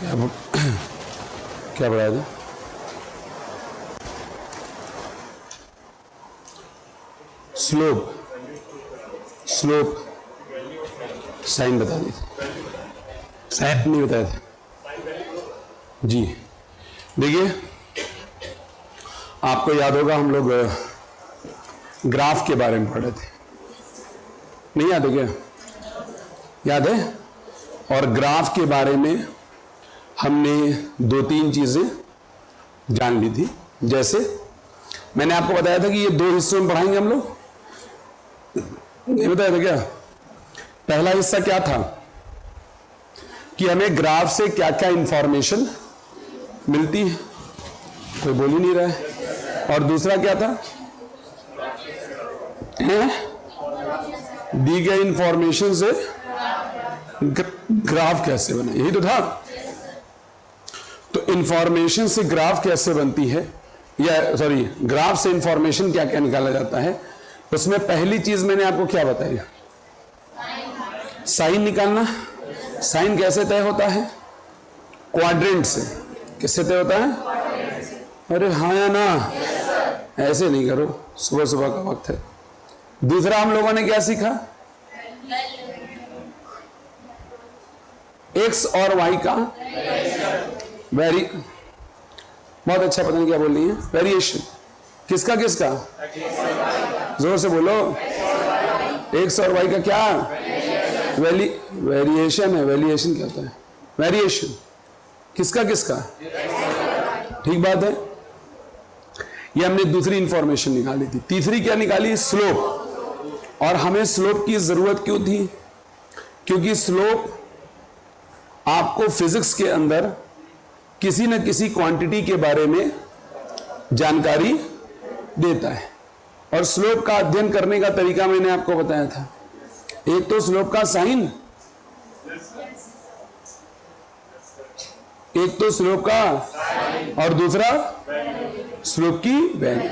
क्या क्या पढ़ाया था? स्लोप, स्लोप साइन बता दी थी, साइन नहीं बताया था जी। देखिए आपको याद होगा हम लोग ग्राफ के बारे में पढ़े थे, नहीं याद है क्या? याद है? और ग्राफ के बारे में हमने दो तीन चीजें जान ली थी। जैसे मैंने आपको बताया था कि ये दो हिस्सों में पढ़ाएंगे हम लोग, नहीं बताया था क्या? पहला हिस्सा क्या था कि हमें ग्राफ से क्या क्या इंफॉर्मेशन मिलती है, कोई बोल ही नहीं रहा है। और दूसरा क्या था? दी गई इंफॉर्मेशन से ग्राफ कैसे बने, यही तो था। तो इंफॉर्मेशन से ग्राफ कैसे बनती है, या सॉरी ग्राफ से इंफॉर्मेशन क्या क्या निकाला जाता है, उसमें पहली चीज मैंने आपको क्या बताई? साइन निकालना। साइन कैसे तय होता है? क्वाड्रेंट से। किससे तय होता है? अरे हाँ या ना? ऐसे नहीं करो, सुबह सुबह का वक्त है। दूसरा हम लोगों ने क्या सीखा? एक्स और वाई का बहुत अच्छा, पता नहीं क्या बोल रही है, वेरिएशन। किसका किसका? जोर से बोलो। एक्स और वाई का क्या? वेरिएशन है। वेरिएशन क्या होता है? वेरिएशन किसका किसका? ठीक बात है। ये हमने दूसरी इंफॉर्मेशन निकाली थी। तीसरी क्या निकाली? स्लोप। और हमें स्लोप की जरूरत क्यों थी? क्योंकि स्लोप आपको फिजिक्स के अंदर किसी न किसी क्वांटिटी के बारे में जानकारी देता है। और स्लोप का अध्ययन करने का तरीका मैंने आपको बताया था। एक तो स्लोप का साइन, एक तो स्लोप का, और दूसरा स्लोप की वैल्यू।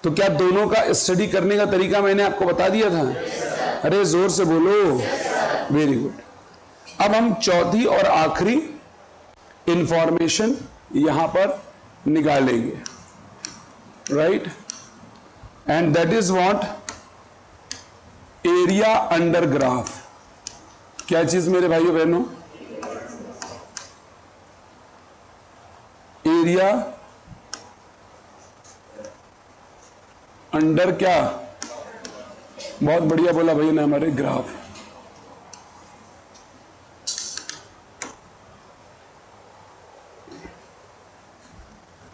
तो क्या दोनों का स्टडी करने का तरीका मैंने आपको बता दिया था? अरे जोर से बोलो। Very good. अब हम चौथी और आखिरी इंफॉर्मेशन यहां पर निकालेंगे, right? And that is what? Area under graph. क्या चीज मेरे भाइयों बहनों? एरिया अंडर क्या? बहुत बढ़िया बोला भैया ने हमारे, ग्राफ।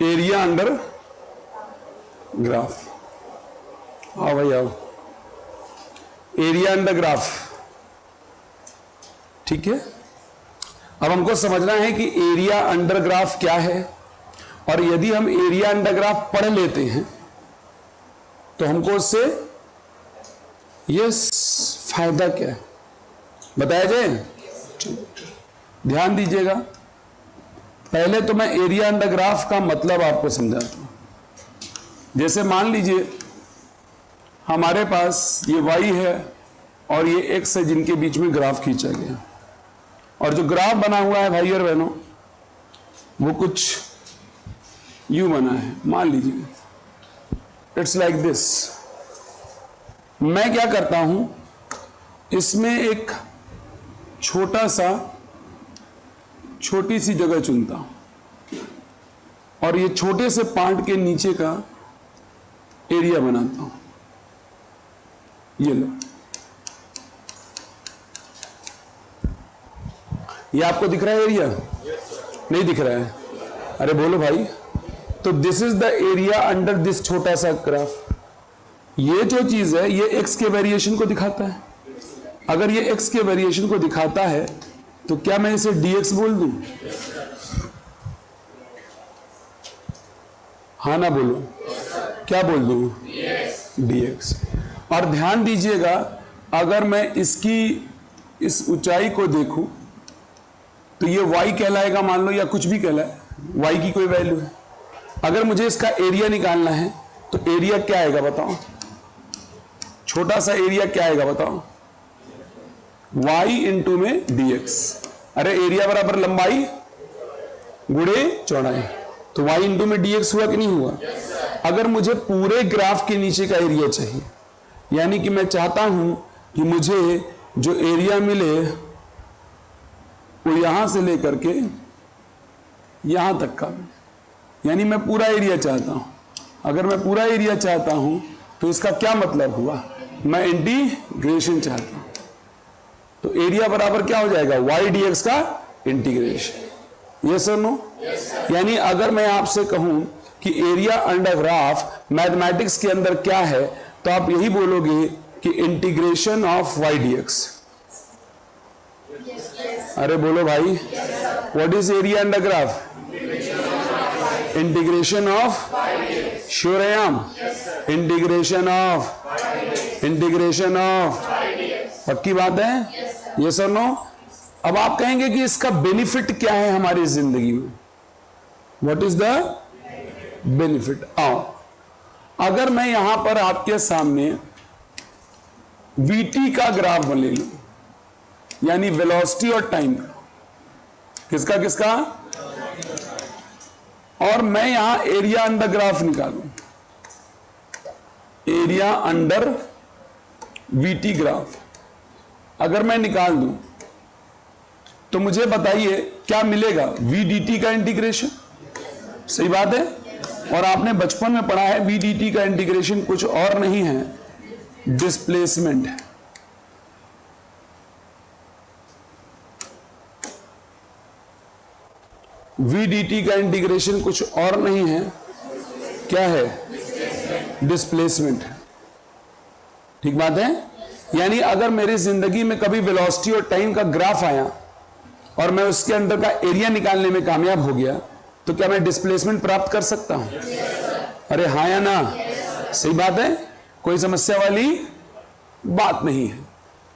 Area under graph. आओ भाई आओ। एरिया अंडर ग्राफ, ठीक है। अब हमको समझना है कि एरिया अंडर ग्राफ क्या है, और यदि हम एरिया अंडर ग्राफ पढ़ लेते हैं तो हमको उससे ये फायदा क्या है बताया जाए। ध्यान दीजिएगा। पहले तो मैं एरिया अंडर ग्राफ का मतलब आपको समझाता हूं। जैसे मान लीजिए हमारे पास ये y है और ये x है, जिनके बीच में ग्राफ खींचा गया, और जो ग्राफ बना हुआ है भाई और बहनों वो कुछ यूं बना है। मान लीजिए इट्स लाइक दिस। मैं क्या करता हूं, इसमें एक छोटी सी जगह चुनता हूं और ये छोटे से पार्ट के नीचे का एरिया बनाता हूं। ये लो, ये आपको दिख रहा है एरिया? नहीं दिख रहा है? अरे बोलो भाई। तो this is the area under this छोटा सा ग्राफ। ये जो चीज है ये x के वेरिएशन को दिखाता है। अगर ये x के वेरिएशन को दिखाता है तो क्या मैं इसे dx बोल दूं? हाँ ना बोलो, क्या बोल दूं? dx। और ध्यान दीजिएगा, अगर मैं इसकी इस ऊंचाई को देखूं तो ये y कहलाएगा, मान लो, या कुछ भी कहलाए, y की कोई वैल्यू है। अगर मुझे इसका एरिया निकालना है तो एरिया क्या आएगा बताओ? छोटा सा एरिया क्या आएगा बताओ? y इंटू में dx। अरे एरिया बराबर लंबाई गुणे चौड़ाई। तो y इंटू में dx हुआ कि नहीं हुआ? अगर मुझे पूरे ग्राफ के नीचे का एरिया चाहिए, यानी कि मैं चाहता हूं कि मुझे जो एरिया मिले वो यहां से लेकर के यहां तक का, यानी मैं पूरा एरिया चाहता हूं। अगर मैं पूरा एरिया चाहता हूं तो इसका क्या मतलब हुआ? मैं इंटीग्रेशन चाहता हूं। तो एरिया बराबर क्या हो जाएगा? y dx का इंटीग्रेशन। यस और नो? यानी अगर मैं आपसे कहूं कि एरिया अंडर ग्राफ मैथमेटिक्स के अंदर क्या है, तो आप यही बोलोगे कि इंटीग्रेशन ऑफ y dx। अरे बोलो भाई, what is area under graph? Integration of, sure I am, integration of, पक्की बात है? यस और नो? अब आप कहेंगे कि इसका बेनिफिट क्या है हमारी जिंदगी में? What is the benefit? आओ, अगर मैं यहां पर आपके सामने VT का ग्राफ बना लूं, यानी वेलोसिटी और टाइम का, किसका किसका, और मैं यहां एरिया अंडर ग्राफ निकालूं, एरिया अंडर VT ग्राफ अगर मैं निकाल दूं, तो मुझे बताइए क्या मिलेगा? VDT का इंटीग्रेशन। सही बात है? और आपने बचपन में पढ़ा है VDT का इंटीग्रेशन कुछ और नहीं है, डिस्प्लेसमेंट है। VDT का इंटीग्रेशन कुछ और नहीं है, क्या है? डिस्प्लेसमेंट है। ठीक बात है? यानी अगर मेरी जिंदगी में कभी वेलोसिटी और टाइम का ग्राफ आया और मैं उसके अंदर का एरिया निकालने में कामयाब हो गया, तो क्या मैं डिस्प्लेसमेंट प्राप्त कर सकता हूं? अरे हाँ या ना? सही बात है, कोई समस्या वाली बात नहीं है।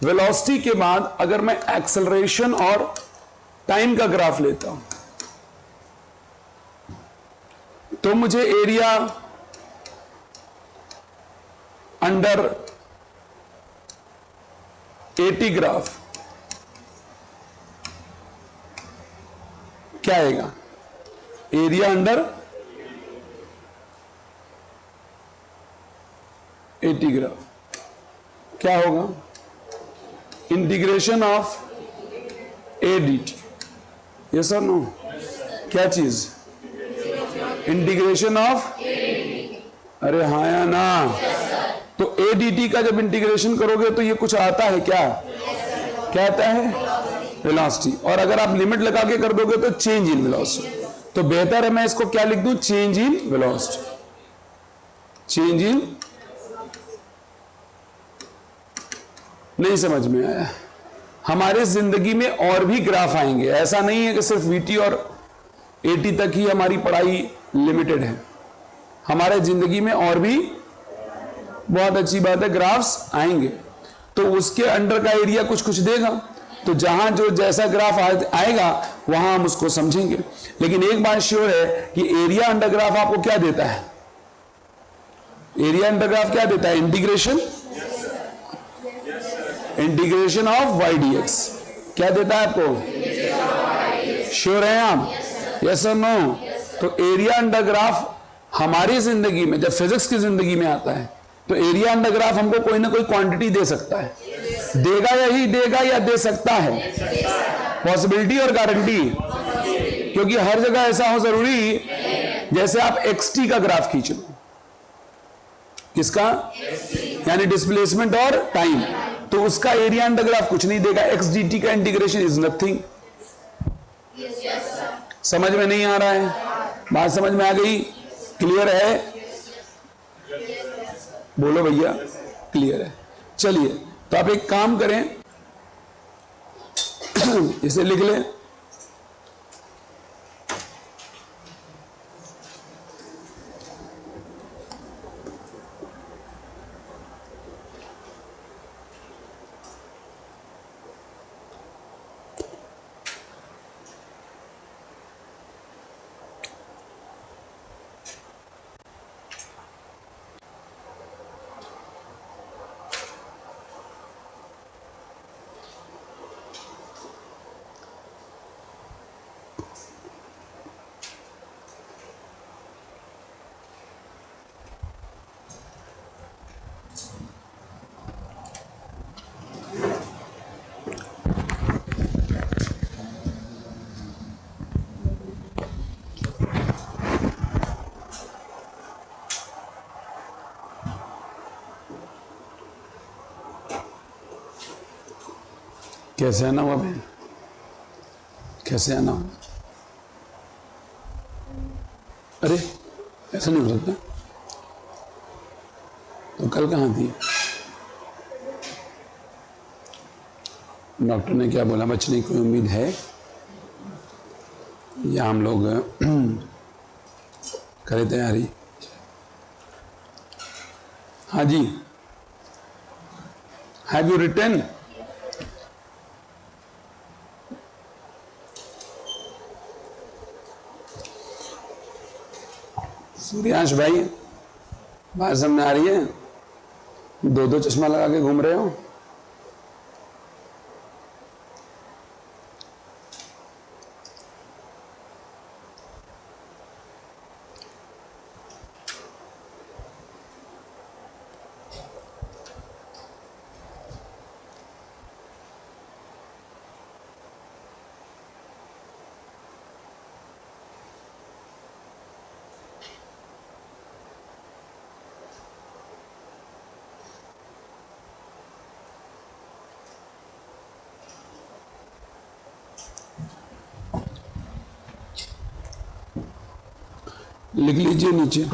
वेलोसिटी के बाद अगर मैं एक्सेलरेशन और टाइम का ग्राफ लेता हूं, तो मुझे एरिया अंडर AT ग्राफ क्या आएगा? एरिया अंडर AT ग्राफ क्या होगा? Integration of ADT। यस और नो? क्या चीज? इंटीग्रेशन ऑफ, अरे हाँ या ना? तो ADT का जब इंटीग्रेशन करोगे तो ये कुछ आता है क्या? क्या आता है? वेलोसिटी। और अगर आप लिमिट लगा के कर दोगे तो चेंज इन वेलोसिटी। तो बेहतर है मैं इसको क्या लिख दूं? Change in velocity. Change in, नहीं समझ में आया? हमारे जिंदगी में और भी ग्राफ आएंगे, ऐसा नहीं है कि सिर्फ VT और AT तक ही हमारी पढ़ाई लिमिटेड है। हमारे जिंदगी में और भी, बहुत अच्छी बात है, ग्राफ्स आएंगे। तो उसके अंडर का एरिया कुछ कुछ देगा, तो जहां जो जैसा ग्राफ आएगा वहां हम उसको समझेंगे। लेकिन एक बात श्योर है कि एरिया अंडर ग्राफ आपको क्या देता है? एरिया अंडर ग्राफ क्या देता है? Integration, integration of y dx क्या देता है आपको? श्योर है आप? यस और नो? तो एरिया अंडर ग्राफ हमारी जिंदगी में, जब फिजिक्स की जिंदगी में आता है, तो एरिया अंडर ग्राफ हमको कोई ना कोई क्वांटिटी दे सकता है। देगा या ही देगा या दे सकता है? पॉसिबिलिटी और गारंटी, क्योंकि हर जगह ऐसा हो जरूरी। जैसे आप xt का ग्राफ खींच लो, किसका? यानी डिस्प्लेसमेंट और टाइम, तो उसका एरिया अंडर ग्राफ कुछ नहीं देगा। xdt का इंटीग्रेशन इज नथिंग। समझ में नहीं आ रहा है? बात समझ में आ गई? क्लियर है? बोलो भैया, क्लियर है? चलिए, तो आप एक काम करें, इसे लिख लें। कैसे आना हुआ बहन, कैसे आना हुआ? अरे ऐसा नहीं हो सकता। तो कल कहाँ थी? डॉक्टर ने क्या बोला, बचने की उम्मीद है या हम लोग करें तैयारी? हाँ जी, हैव यू रिटन? सूर्यांश भाई, बात समझ में आ रही है? दो दो चश्मा लगा के घूम रहे हो। लिख लीजिए नीचे।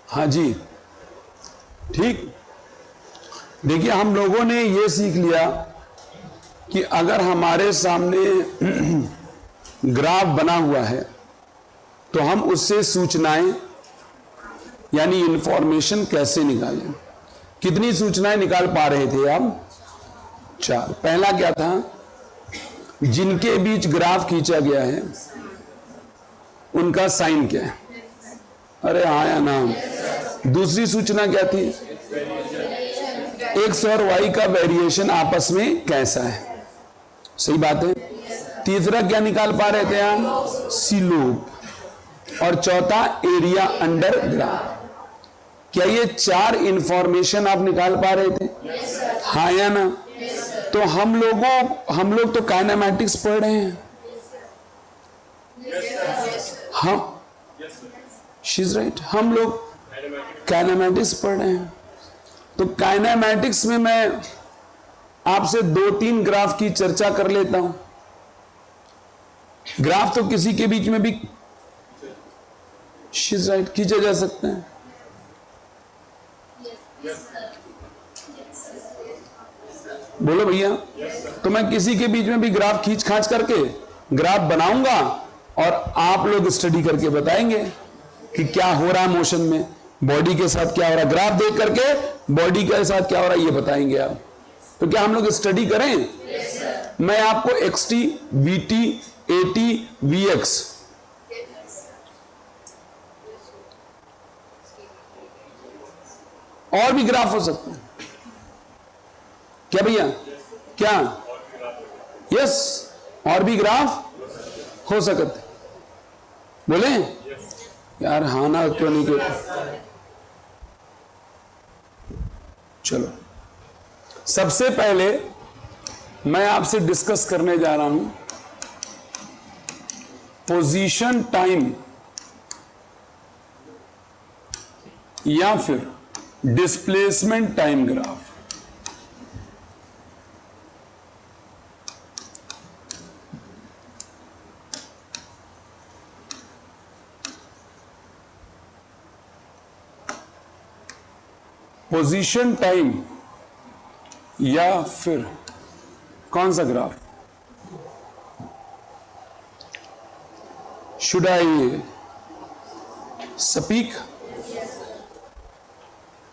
हाँ जी, ठीक। देखिए, हम लोगों ने ये सीख लिया कि अगर हमारे सामने ग्राफ बना हुआ है तो हम उससे सूचनाएं यानी इंफॉर्मेशन कैसे निकालें। कितनी सूचनाएं निकाल पा रहे थे आप? 4। पहला क्या था? जिनके बीच ग्राफ खींचा गया है उनका साइन क्या है? अरे हाँ या ना? दूसरी सूचना क्या थी? एक्स और वाई का वेरिएशन आपस में कैसा है? सही बात है। तीसरा क्या निकाल पा रहे थे हम? स्लोप। और चौथा एरिया अंडर ग्राफ। क्या ये 4 इंफॉर्मेशन आप निकाल पा रहे थे? हाँ या ना? तो हम लोग तो काइनेमैटिक्स पढ़ रहे हैं। हाँ, शी इज राइट, हम लोग काइनेमैटिक्स पढ़ रहे हैं। तो काइनेमैटिक्स में मैं आपसे 2-3 ग्राफ की चर्चा कर लेता हूं। ग्राफ तो किसी के बीच में भी शी इज राइट खींचे जा सकते हैं। बोलो भैया। तो मैं किसी के बीच में भी ग्राफ खींच खांच करके ग्राफ बनाऊंगा और आप लोग स्टडी करके बताएंगे कि क्या हो रहा है मोशन में, बॉडी के साथ क्या हो रहा है। ग्राफ देख करके बॉडी के साथ क्या हो रहा है ये बताएंगे आप। तो क्या हम लोग स्टडी करें? मैं आपको एक्सटी, वीटी, एटी, वीएक्स और भी ग्राफ हो सकते हैं क्या भैया? क्या? यस, और भी ग्राफ हो सकते। बोले यार हाँ ना क्यों नहीं कहते? चलो, सबसे पहले मैं आपसे डिस्कस करने जा रहा हूं पोजीशन टाइम या फिर displacement time graph. Position time या फिर कौन सा ग्राफ? Should I speak?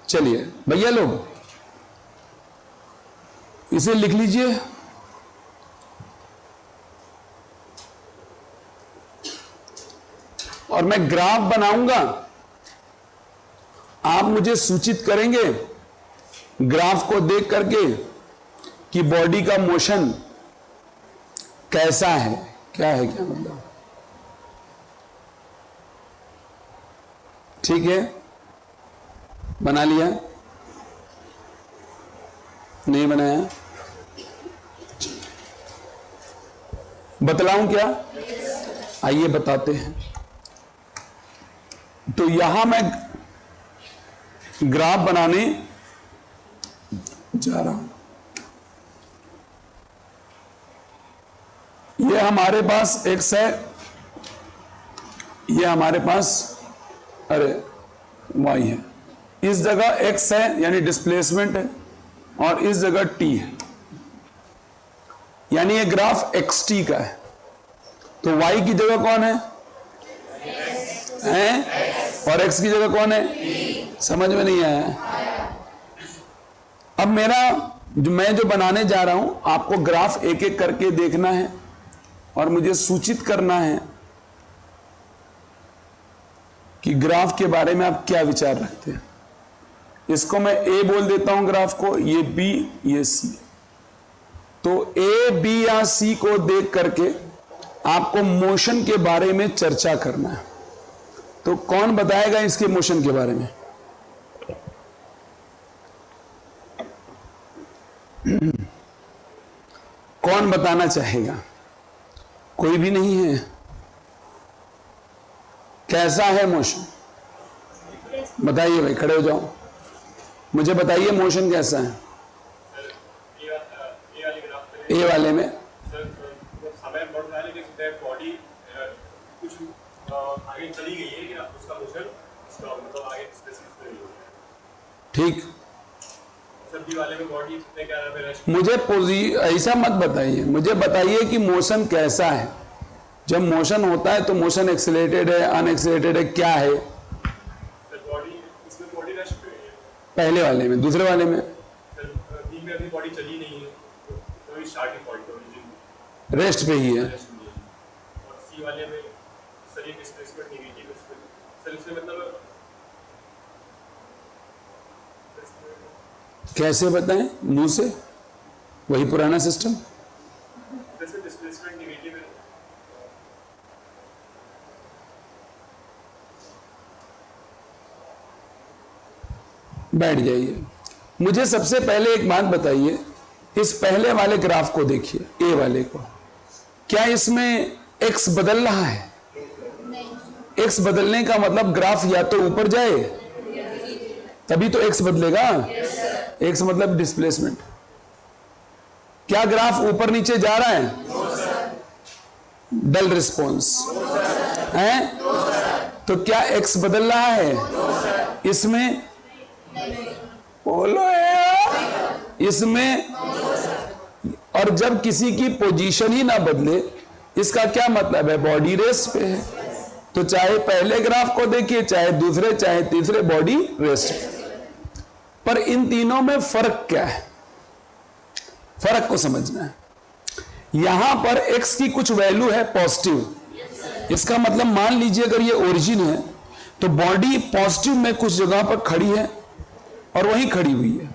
चलिए भैया लोग इसे लिख लीजिए। और मैं ग्राफ बनाऊंगा, आप मुझे सूचित करेंगे ग्राफ को देख करके कि बॉडी का मोशन कैसा है, क्या है, क्या मतलब। ठीक है, बना लिया? नहीं बनाया? बतलाऊं क्या? आइए बताते हैं। तो यहां मैं ग्राफ बनाने जा रहा हूं। यह हमारे पास x है, यह हमारे पास y है। इस जगह x है यानी डिस्प्लेसमेंट है, और इस जगह t है, यानी ये ग्राफ xt का है। तो y की जगह कौन है? और x की जगह कौन है? समझ में नहीं आया? अब मैं जो बनाने जा रहा हूं, आपको ग्राफ एक एक करके देखना है और मुझे सूचित करना है कि ग्राफ के बारे में आप क्या विचार रखते हैं। इसको मैं ए बोल देता हूं ग्राफ को, ये बी, ये सी। तो ए, बी या सी को देख करके आपको मोशन के बारे में चर्चा करना है। तो कौन बताएगा इसके मोशन के बारे में? कौन बताना चाहेगा? कोई भी नहीं है। कैसा है मोशन? बताइए भाई, खड़े हो जाओ, मुझे बताइए मोशन कैसा है ए वाले में? समय बढ़ रहा है लेकिन बॉडी कुछ आगे चली गई है कि उसका मोशन मतलब आगे स्पेसिफिक नहीं हो रहा है। ठीक। सर्दी वाले में बॉडी कितने क्या रेस्ट? मुझे ऐसा मत बताइए, मुझे बताइए कि मोशन कैसा है। जब मोशन होता है तो मोशन एक्सेलरेटेड है, अनएक्सेलरेटेड है, क्या है? बॉडी, इसमें बॉडी रेस्ट पे है पहले वाले में। दूसरे वाले में डी में अभी बॉडी चली नहीं है, तो स्टार्टिंग पॉइंट ओरिजिन रेस्ट पे ही है। और सी वाले में शरीर डिस्प्लेसमेंट नेगेटिव है। सर इसमें मतलब कैसे बताएं? मुंह से? वही पुराना सिस्टम। जैसे डिस्प्लेसमेंट नेगेटिव है। बैठ जाइए। मुझे सबसे पहले एक बात बताइए, इस पहले वाले ग्राफ को देखिए, ए वाले को। क्या इसमें x बदल रहा है? x बदलने का मतलब ग्राफ या तो ऊपर जाए तभी तो x बदलेगा। x मतलब डिस्प्लेसमेंट। क्या ग्राफ ऊपर नीचे जा रहा है? डल रिस्पॉन्स है। तो क्या x बदल रहा है इसमें? बोलो यार, इसमें। और जब किसी की पोजीशन ही ना बदले, इसका क्या मतलब है? बॉडी रेस्ट पे है। तो चाहे पहले ग्राफ को देखिए, चाहे दूसरे, चाहे तीसरे, बॉडी रेस्ट पे। पर इन तीनों में फर्क क्या है? फर्क को समझना है। यहां पर x की कुछ वैल्यू है पॉजिटिव। इसका मतलब मान लीजिए अगर ये ओरिजिन है तो बॉडी पॉजिटिव में कुछ जगह पर खड़ी है और वहीं खड़ी हुई है।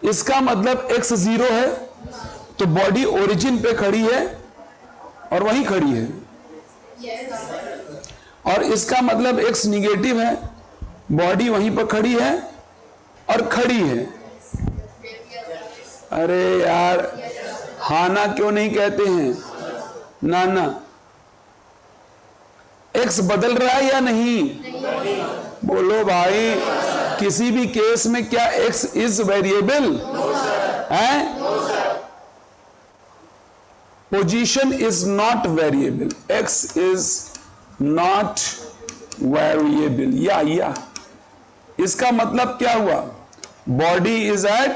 इसका मतलब x 0 है तो बॉडी ओरिजिन पे खड़ी है और वहीं खड़ी है। और इसका मतलब x निगेटिव है, बॉडी वहीं पर खड़ी है और खड़ी है। अरे यार, हाना क्यों नहीं कहते हैं? नाना। x बदल रहा है या नहीं? बोलो भाई, किसी भी केस में क्या x इज वेरिएबल है? Position is not variable, x is not variable. या इसका मतलब क्या हुआ? Body is at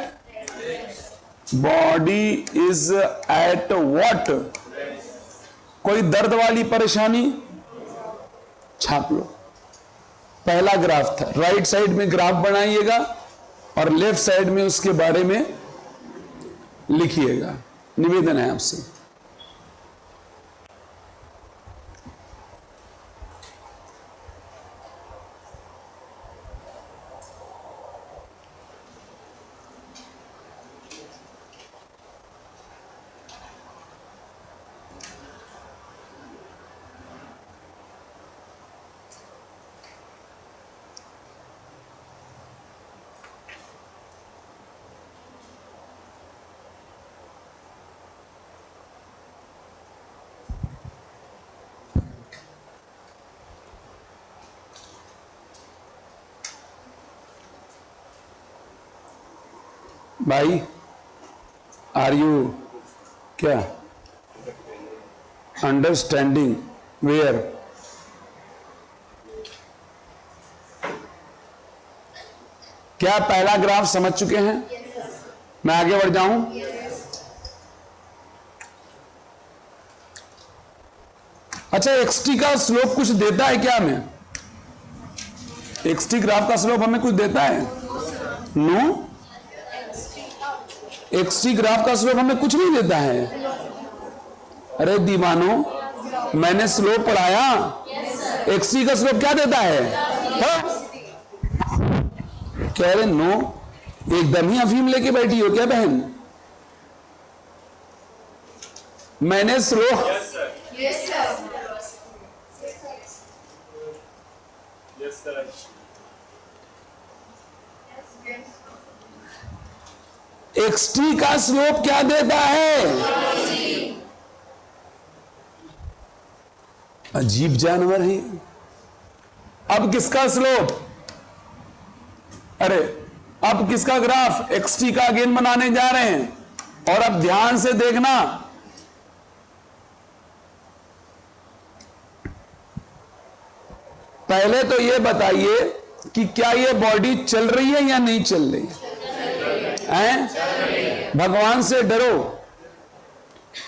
what? कोई दर्द वाली परेशानी? छाप लो। पहला ग्राफ था, राइट साइड में ग्राफ बनाइएगा और लेफ्ट साइड में उसके बारे में लिखिएगा। निवेदन है आपसे। भाई आर यू क्या अंडरस्टैंडिंग वेयर? क्या पहला ग्राफ समझ चुके हैं? मैं आगे बढ़ जाऊं? अच्छा, एक्सटी का स्लोप कुछ देता है क्या हमें? एक्सटी ग्राफ का स्लोप हमें कुछ देता है? नो, एक्सटी ग्राफ का स्लोप हमें कुछ नहीं देता है। अरे दीवानो, मैंने स्लोप पढ़ाया। एक्सटी का स्लोप क्या देता है? कह रहे नो, एकदम ही अफीम लेके बैठी हो क्या बहन? मैंने स्लोप एक्सटी का स्लोप क्या देता है? अजीब जानवर है। अब किसका स्लोप? अरे अब किसका ग्राफ? एक्सटी का अगेन बनाने जा रहे हैं। और अब ध्यान से देखना, पहले तो ये बताइए कि क्या ये बॉडी चल रही है या नहीं चल रही है? भगवान से डरो।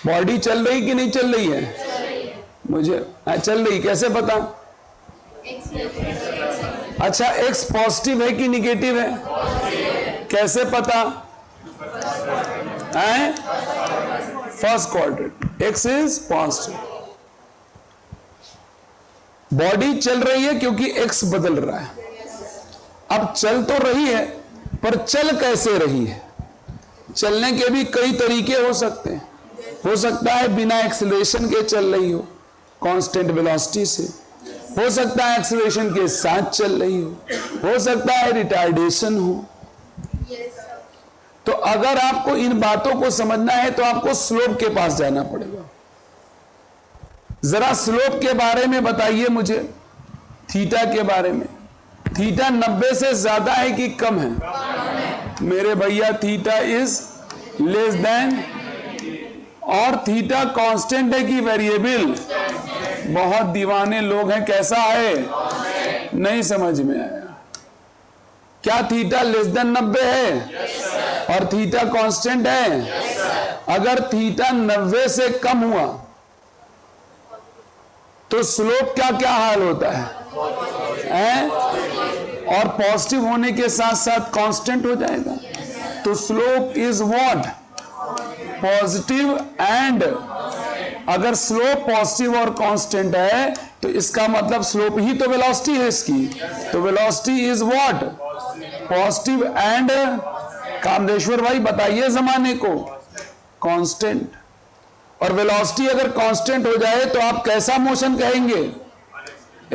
बॉडी चल रही कि नहीं चल रही है? मुझे चल रही, कैसे पता? अच्छा, एक्स पॉजिटिव है कि निगेटिव है? कैसे पता है? First quadrant, x is positive. Body चल रही है क्योंकि एक्स बदल रहा है। अब चल तो रही है, पर चल कैसे रही है? चलने के भी कई तरीके हो सकते हैं। हो सकता है बिना एक्सीलरेशन के चल रही हो, कांस्टेंट वेलोसिटी से। हो सकता है एक्सीलरेशन के साथ चल रही हो सकता है रिटार्डेशन हो। तो अगर आपको इन बातों को समझना है तो आपको स्लोप के पास जाना पड़ेगा। जरा स्लोप के बारे में बताइए मुझे, थीटा के बारे में। थीटा 90 से ज्यादा है कि कम है? मेरे भैया थीटा इज लेस देन। और थीटा कांस्टेंट है कि वेरिएबल? बहुत दीवाने लोग हैं, कैसा है? नहीं समझ में आया। क्या थीटा लेस देन 90 है और थीटा कांस्टेंट है? अगर थीटा 90 से कम हुआ तो स्लोप क्या क्या हाल होता है? और पॉजिटिव होने के साथ साथ कांस्टेंट हो जाएगा। तो slope is what? Positive and. अगर स्लोप पॉजिटिव और कांस्टेंट है तो इसका मतलब स्लोप ही तो वेलोसिटी है इसकी। तो velocity is what? Positive and, Kamdeshwar भाई बताइए जमाने को, कांस्टेंट। और वेलोसिटी अगर कांस्टेंट हो जाए तो आप कैसा मोशन कहेंगे?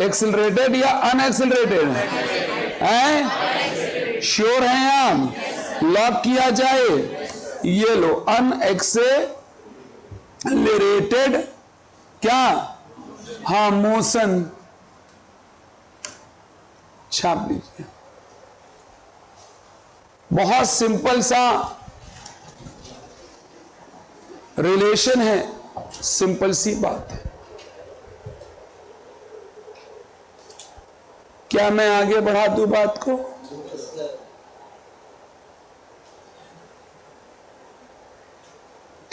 एक्सिलरेटेड या अनएक्सिलरेटेड है? श्योर हैं आप? लॉक किया जाए। ये लो, अनएक्सिलरेटेड क्या? हाँ, मोशन। छाप लीजिए। बहुत सिंपल सा रिलेशन है, सिंपल सी बात है। क्या मैं आगे बढ़ा दूं बात को?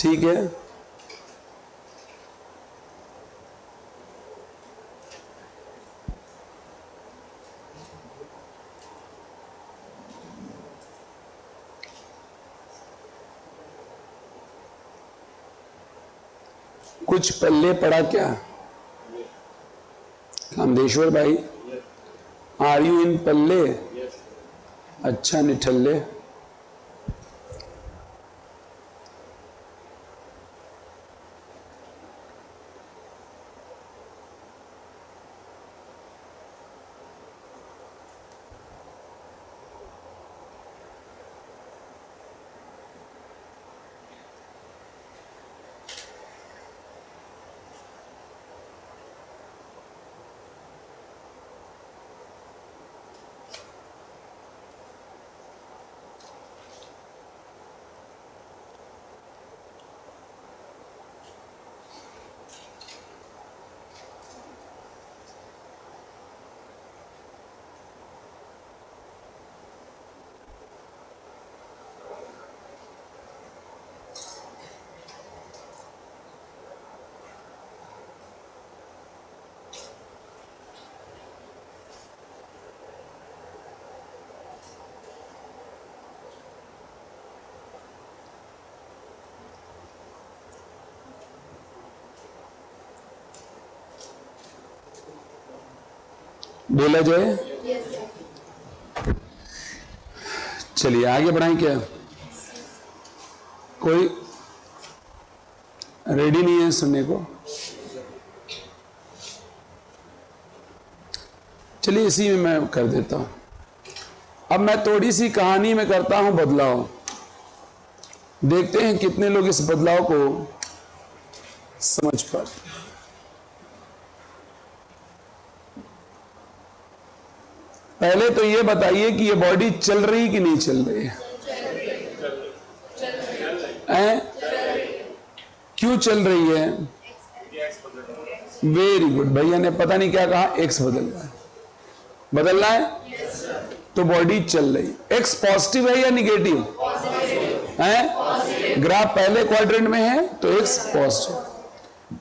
ठीक है, कुछ पल्ले पड़ा क्या कामदेश्वर भाई? आर यू इन पल्ले? अच्छा निठल्ले। बोला जाए? चलिए आगे बढ़ाएं क्या? कोई रेडी नहीं है सुनने को? चलिए इसी में मैं कर देता हूं। अब मैं थोड़ी सी कहानी में करता हूं बदलाव, देखते हैं कितने लोग इस बदलाव को समझ पाते। पहले तो ये बताइए कि ये बॉडी चल रही कि नहीं चल रही है? क्यों चल रही है? वेरी गुड, भैया ने पता नहीं क्या कहा, एक्स बदलना है। बदलना है तो बॉडी चल रही। एक्स पॉजिटिव है या निगेटिव है? ग्राफ पहले क्वाड्रेंट में है तो एक्स पॉजिटिव।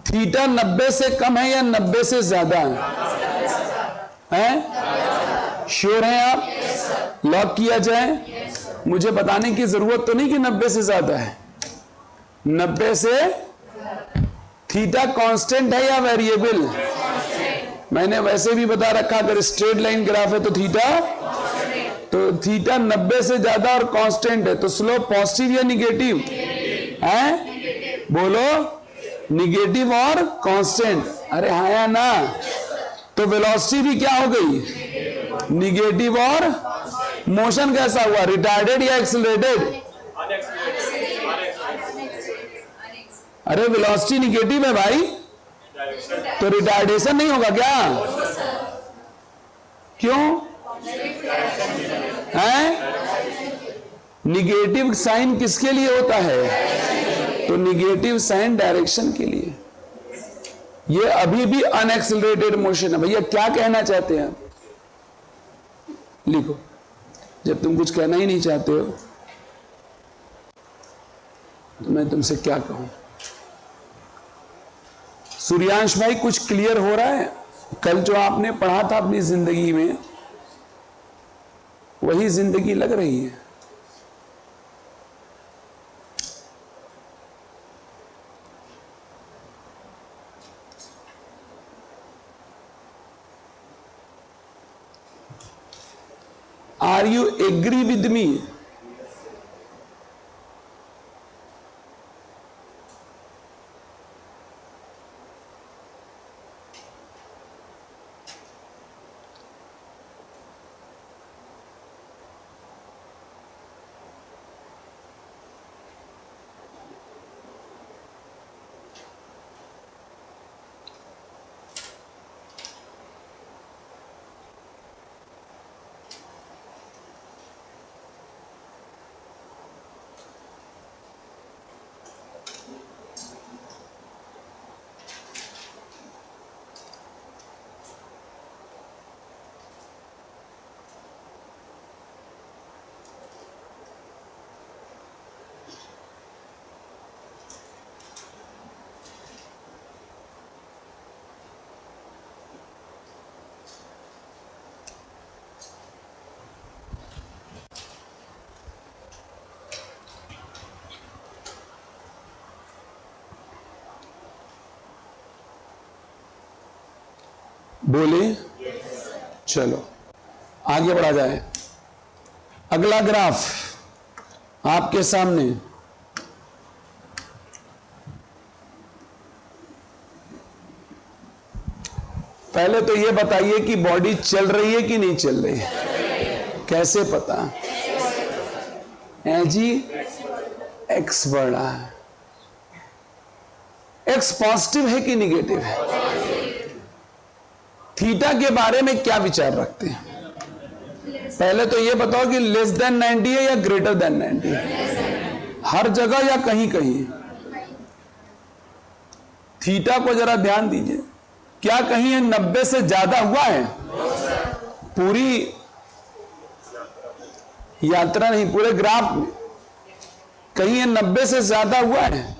थीटा 90 से कम है या 90 से ज्यादा है? श्योर हैं आप? लॉक किया जाए? मुझे बताने की जरूरत तो नहीं कि 90 से ज्यादा है। 90 से थीटा कांस्टेंट है या वेरिएबल? मैंने वैसे भी बता रखा, अगर स्ट्रेट लाइन ग्राफ है तो थीटा 90 से ज्यादा और कांस्टेंट है तो स्लोप पॉजिटिव या निगेटिव है? बोलो, निगेटिव और कांस्टेंट। अरे हाँ या ना? तो वेलोसिटी भी क्या हो गई? निगेटिव। और मोशन कैसा हुआ? रिटार्डेड या एक्सीलरेटेड? अरे वेलोसिटी निगेटिव है भाई, तो रिटार्डेशन नहीं होगा क्या? क्यों है? निगेटिव साइन किसके लिए होता है? तो निगेटिव साइन डायरेक्शन के लिए। ये अभी भी अनएक्सिलरेटेड मोशन है। भैया क्या कहना चाहते हैं? लिखो। जब तुम कुछ कहना ही नहीं चाहते हो तो मैं तुमसे क्या कहूं? सूर्यांश भाई कुछ क्लियर हो रहा है? कल जो आपने पढ़ा था अपनी जिंदगी में, वही जिंदगी लग रही है? Are you agree with me? बोले? चलो आगे बढ़ा जाए। अगला ग्राफ आपके सामने। पहले तो ये बताइए कि बॉडी चल रही है कि नहीं चल रही है? कैसे पता है जी? एक्स बढ़ रहा है। एक्स पॉजिटिव है कि निगेटिव है? थीटा के बारे में क्या विचार रखते हैं? पहले तो ये बताओ कि लेस देन 90 है या ग्रेटर देन 90? हर जगह या कहीं कहीं? थीटा को जरा ध्यान दीजिए। क्या कहीं 90 से ज्यादा हुआ है? पूरी यात्रा नहीं, पूरे ग्राफ में कहीं 90 से ज्यादा हुआ है?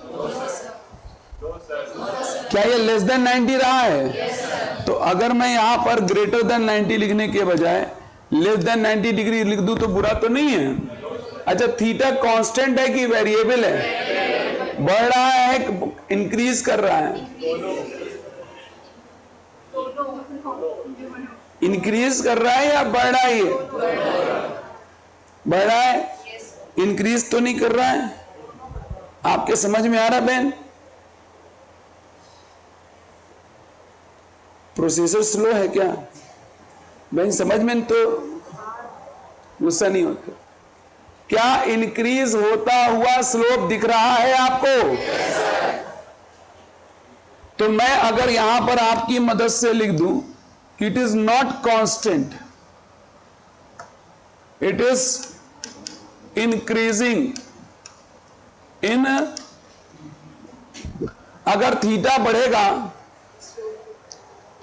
क्या ये लेस देन 90 रहा है? तो अगर मैं यहां पर ग्रेटर देन 90 लिखने के बजाय लेस देन 90 डिग्री लिख दूं तो बुरा तो नहीं है? अच्छा, थीटा कांस्टेंट है कि वेरिएबल है? बढ़ रहा है, इंक्रीज कर रहा है? इंक्रीज कर रहा है या बढ़ रहा है? बढ़ रहा है, इंक्रीज तो नहीं कर रहा है। आपके समझ में आ रहा बहन? प्रोसेसर स्लो है क्या बहन? समझ में तो गुस्सा नहीं होता? क्या इंक्रीज होता हुआ स्लोप दिख रहा है आपको? तो मैं अगर यहां पर आपकी मदद से लिख दूं कि it is not constant, it is increasing in, अगर थीटा बढ़ेगा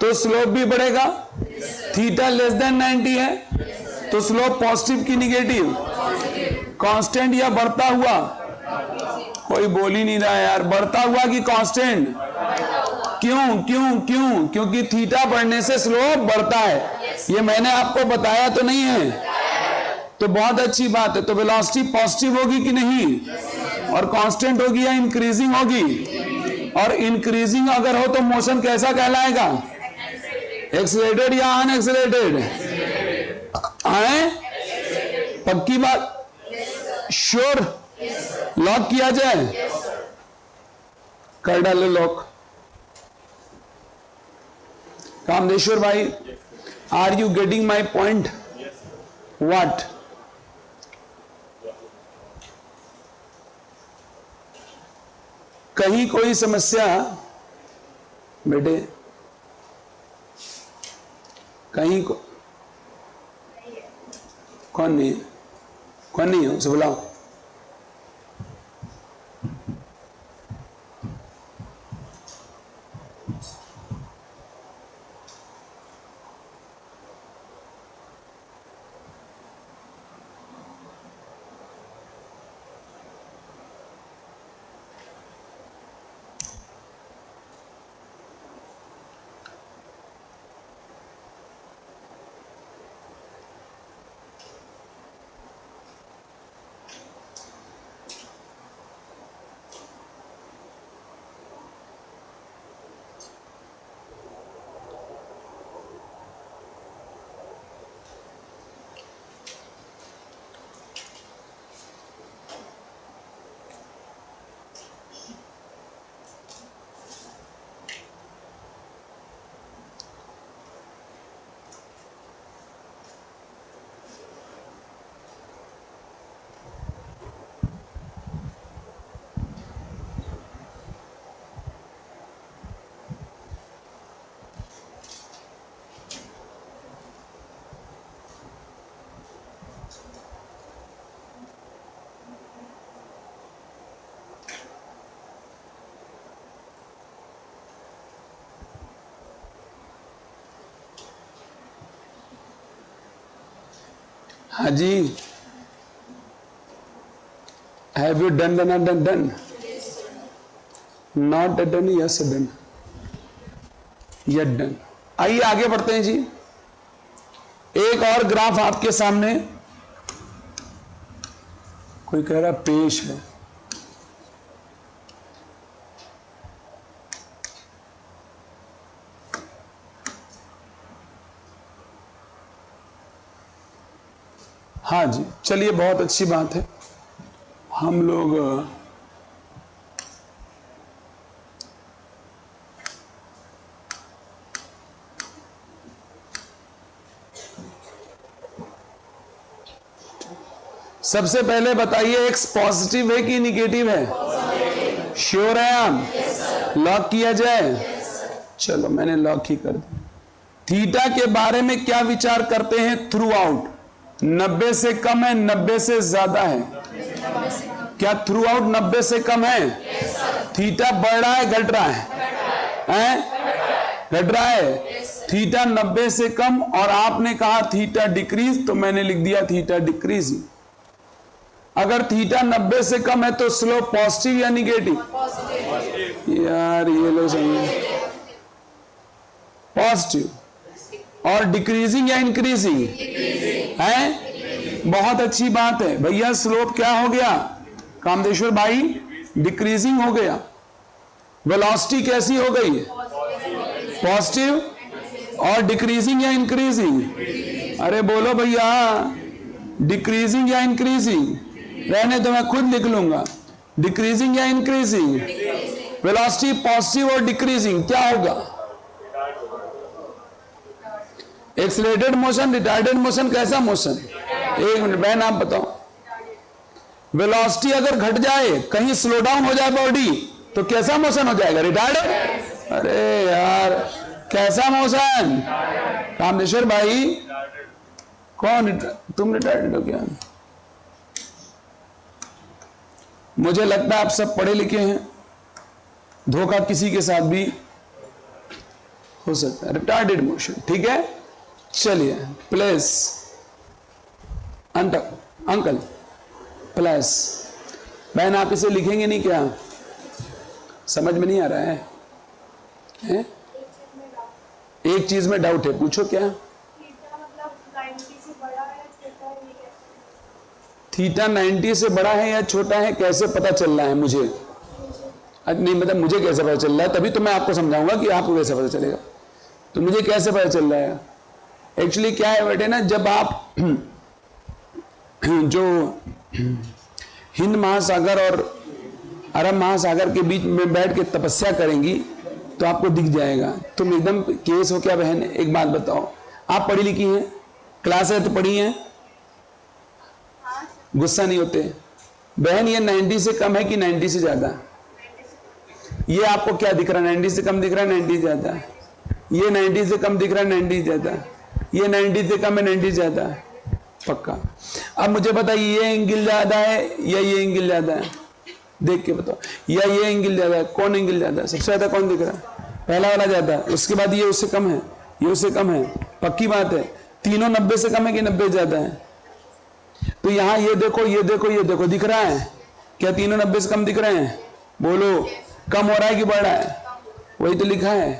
तो स्लोप भी बढ़ेगा। थीटा लेस देन 90 है तो स्लोप पॉजिटिव की निगेटिव? कांस्टेंट या बढ़ता हुआ? कोई बोल ही नहीं रहा है यार। बढ़ता हुआ कि कांस्टेंट? क्यों क्यों क्यों? क्योंकि थीटा बढ़ने से स्लोप बढ़ता है। ये मैंने आपको बताया तो नहीं है? तो बहुत अच्छी बात है। तो वेलोसिटी पॉजिटिव होगी कि नहीं? और कांस्टेंट होगी या इंक्रीजिंग होगी? और इंक्रीजिंग अगर हो तो मोशन कैसा कहलाएगा? एक्सीलरेटेड या अनएक्सीलरेटेड? आए? पक्की बात? श्योर? लॉक किया जाए? कर डालो लॉक। कामदेश्वर भाई, are you getting my point? What? कहीं कोई समस्या बेटे? कहीं कौन नहीं है? कौन नहीं है? उसे बुलाओ। हाँ जी, have you done done done done? Not done? Yes done, yet done. आइए आगे बढ़ते हैं जी। एक और ग्राफ आपके सामने। कोई कह रहा पेश है। हाँ जी, चलिए बहुत अच्छी बात है। हम लोग सबसे पहले बताइए, एक्स पॉजिटिव है कि निगेटिव है? श्योर है आप? लॉक किया जाए? चलो मैंने लॉक ही कर दिया। थीटा के बारे में क्या विचार करते हैं थ्रू आउट? 90 से कम है, 90 से ज्यादा है? क्या थ्रू आउट 90 से कम है? थीटा बढ़ रहा है घट रहा है? घट रहा है। थीटा 90 से कम और आपने कहा थीटा डिक्रीज, तो मैंने लिख दिया थीटा डिक्रीज। अगर थीटा 90 से कम है तो स्लोप पॉजिटिव या निगेटिव? यार ये लोग समझे, पॉजिटिव। और डिक्रीजिंग या इंक्रीजिंग है? बहुत अच्छी बात है भैया। स्लोप क्या हो गया कामदेश्वर भाई? डिक्रीजिंग हो गया। वेलोसिटी कैसी हो गई? पॉजिटिव। और डिक्रीजिंग या इंक्रीजिंग? अरे बोलो भैया, डिक्रीजिंग या इंक्रीजिंग? रहने तो मैं खुद लिख लूंगा। डिक्रीजिंग या इंक्रीजिंग? वेलोसिटी पॉजिटिव और डिक्रीजिंग क्या होगा? एक्सीलरेटेड मोशन, रिटार्डेड मोशन, कैसा मोशन? एक मिनट बहन आप बताओ। वेलोसिटी अगर घट जाए, कहीं स्लो डाउन हो जाए बॉडी, तो कैसा मोशन हो जाएगा? रिटार्डेड। अरे यार कैसा मोशन? कामेश्वर भाई कौन? तुम रिटार्डेड हो क्या? मुझे लगता है आप सब पढ़े लिखे हैं, धोखा किसी के साथ भी हो सकता है। रिटार्डेड मोशन, ठीक है। चलिए प्लस अंकल प्लस, बहन आप इसे लिखेंगे नहीं क्या? समझ में नहीं आ रहा है? एक चीज में डाउट है, पूछो क्या? थीटा 90 से बड़ा है या छोटा है, कैसे पता चल रहा है मुझे? नहीं मतलब मुझे कैसे पता चल रहा है? तभी तो मैं आपको समझाऊंगा कि आपको कैसे पता चलेगा। तो मुझे कैसे पता चल रहा है? एक्चुअली क्या है बेटे ना, जब आप जो हिंद महासागर और अरब महासागर के बीच में बैठ के तपस्या करेंगी तो आपको दिख जाएगा। तुम एकदम केस हो क्या बहन? एक बात बताओ, आप पढ़ी लिखी हैं, क्लास है तो पढ़ी हैं, गुस्सा नहीं होते बहन? ये 90 से कम है कि 90 से ज्यादा? ये आपको क्या दिख रहा है? 90 से कम दिख रहा है, 90 से ज्यादा? ये 90 से कम दिख रहा है, 90 से ज्यादा? ये 90 से कम है, 90 से ज्यादा? पक्का। अब मुझे बताइए, ये एंगल ज्यादा है या ये एंगल ज्यादा है? देख के बताओ, या ये एंगल ज्यादा है? कौन एंगल ज्यादा है? सबसे ज्यादा कौन दिख रहा है? पहला वाला ज्यादा है, उसके बाद ये उससे कम है, ये उससे कम है। पक्की बात है। तीनों 90 से कम है कि 90 ज्यादा है? तो यहां ये देखो, ये देखो, ये देखो, दिख रहा है क्या? तीनों 90 से कम दिख रहे हैं? बोलो, कम हो रहा है कि बढ़ रहा है? वही तो लिखा है।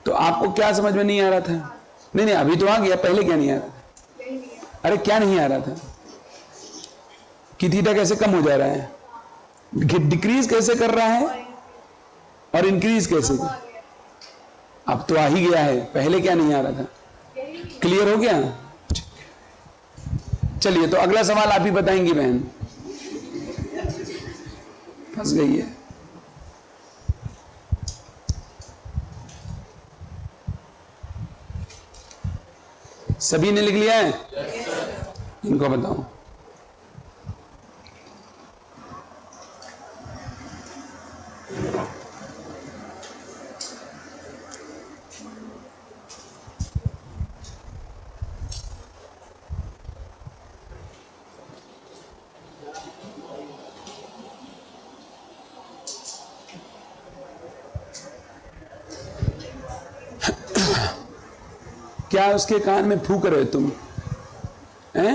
तो आपको क्या समझ में नहीं आ रहा था? नहीं अभी तो आ गया, पहले क्या नहीं आ रहा था? अरे क्या नहीं आ रहा था कि थीटा कैसे कम हो जा रहा है, डिक्रीज कैसे कर रहा है और इंक्रीज कैसे? अब तो आ ही गया है, पहले क्या नहीं आ रहा था? क्लियर हो गया? चलिए तो अगला सवाल आप ही बताएंगी बहन। फंस गई है। सभी ने लिख लिया है? इनको बताओ। क्या उसके कान में फूक रहे हो तुम हैं?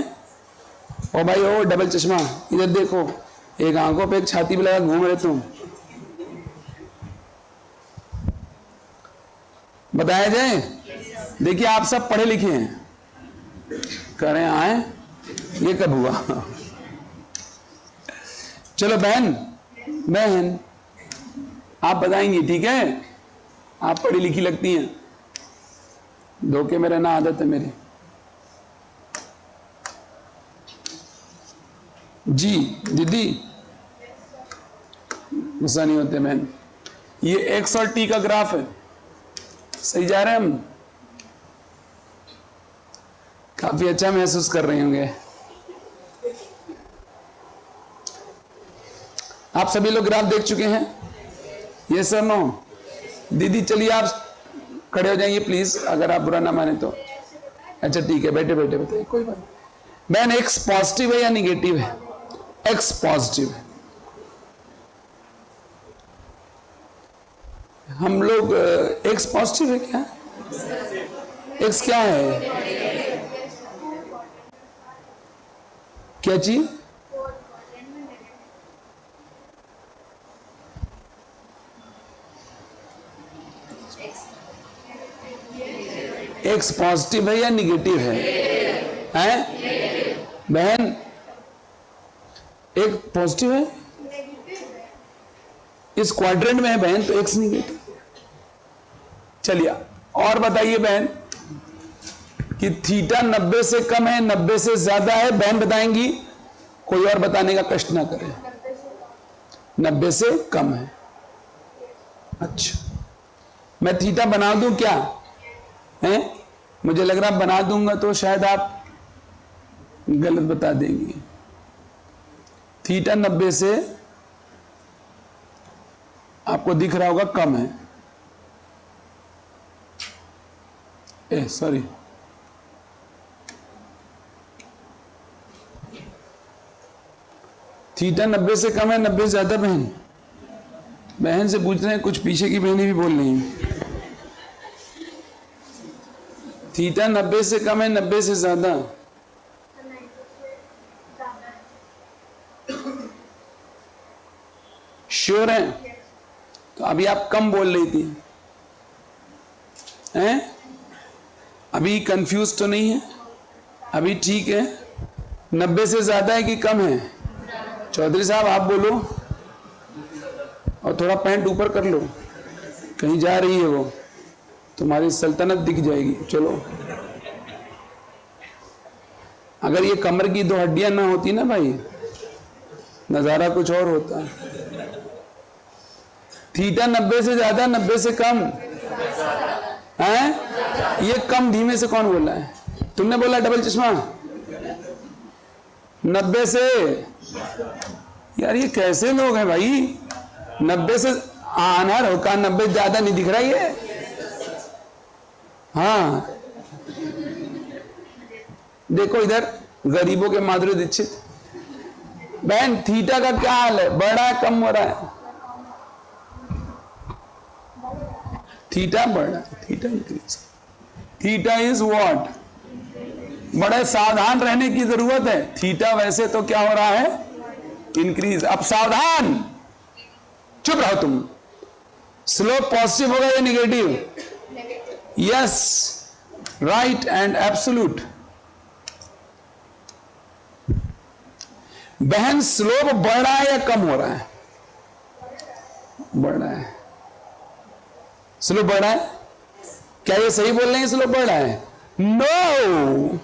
ओ भाई ओ डबल चश्मा, इधर देखो, एक आंखों पे एक छाती पे लगा घूम रहे तुम। बताया जाए? देखिए आप सब पढ़े लिखे हैं, कह रहे आए ये कब हुआ? चलो बहन बहन आप बताएंगी, ठीक है? आप पढ़ी लिखी लगती हैं, धोखे में रहना आदत है मेरी। जी दीदी, गुस्सा नहीं होते बहन। ये एक्स और टी का ग्राफ है, सही जा रहे हैं हम? काफी अच्छा महसूस कर रहे होंगे आप सभी लोग। ग्राफ देख चुके हैं? ये सर नो? दीदी चलिए आप खड़े हो जाइए प्लीज, अगर आप बुरा ना माने तो। अच्छा ठीक है, बैठे बैठे बताइए, कोई बात नहीं। बहन एक्स पॉजिटिव है या निगेटिव है? एक्स पॉजिटिव है। हम लोग एक्स पॉजिटिव है क्या? एक्स क्या है? क्या चीज? एक्स पॉजिटिव है या निगेटिव है? हैं? बहन एक पॉजिटिव है, इस क्वाड्रेंट में है बहन, तो एक्स निगेटिव। चलिए और बताइए बहन कि थीटा 90 से कम है, 90 से ज्यादा है? बहन बताएंगी, कोई और बताने का कष्ट ना करे। 90 से कम है। अच्छा, मैं थीटा बना दूं क्या है? मुझे लग रहा बना दूंगा तो शायद आप गलत बता देंगे। थीटा 90 से आपको दिख रहा होगा कम है। सॉरी, थीटा 90 से कम है, 90 से ज्यादा? बहन से पूछ रहे हैं, कुछ पीछे की बहनें भी बोल रही हैं। थीटा 90 से कम है, 90 से ज्यादा? श्योर है? तो अभी आप कम बोल रही थी, हैं? अभी कंफ्यूज तो नहीं है? अभी ठीक है? 90 से ज्यादा है कि कम है? चौधरी साहब आप बोलो, और थोड़ा पैंट ऊपर कर लो, कहीं जा रही है वो, तुम्हारी सल्तनत दिख जाएगी। चलो, अगर ये कमर की 2 हड्डियां ना होती ना भाई, नजारा कुछ और होता। थीटा 90 से ज्यादा, 90 से कम है? ये कम धीमे से कौन बोला है? तुमने बोला डबल चश्मा? 90 से? यार ये कैसे लोग हैं भाई? 90 से आनर होगा, 90 ज्यादा नहीं दिख रहा ये? हाँ देखो इधर, गरीबों के माधुरी दीक्षित। बहन थीटा का क्या हाल है? बढ़ रहा है, कम हो रहा है? थीटा बढ़ रहा है, theta increase. Theta is what? बड़े सावधान रहने की जरूरत है। थीटा वैसे तो क्या हो रहा है? इंक्रीज। अब सावधान, चुप रहो तुम। स्लोप पॉजिटिव होगा या negative? Yes, right and absolute. बहन स्लोप बढ़ रहा है या कम हो रहा है? बढ़ रहा है। स्लोप बढ़ रहा है? क्या ये सही बोल रहे हैं स्लोप बढ़ रहा है? नो,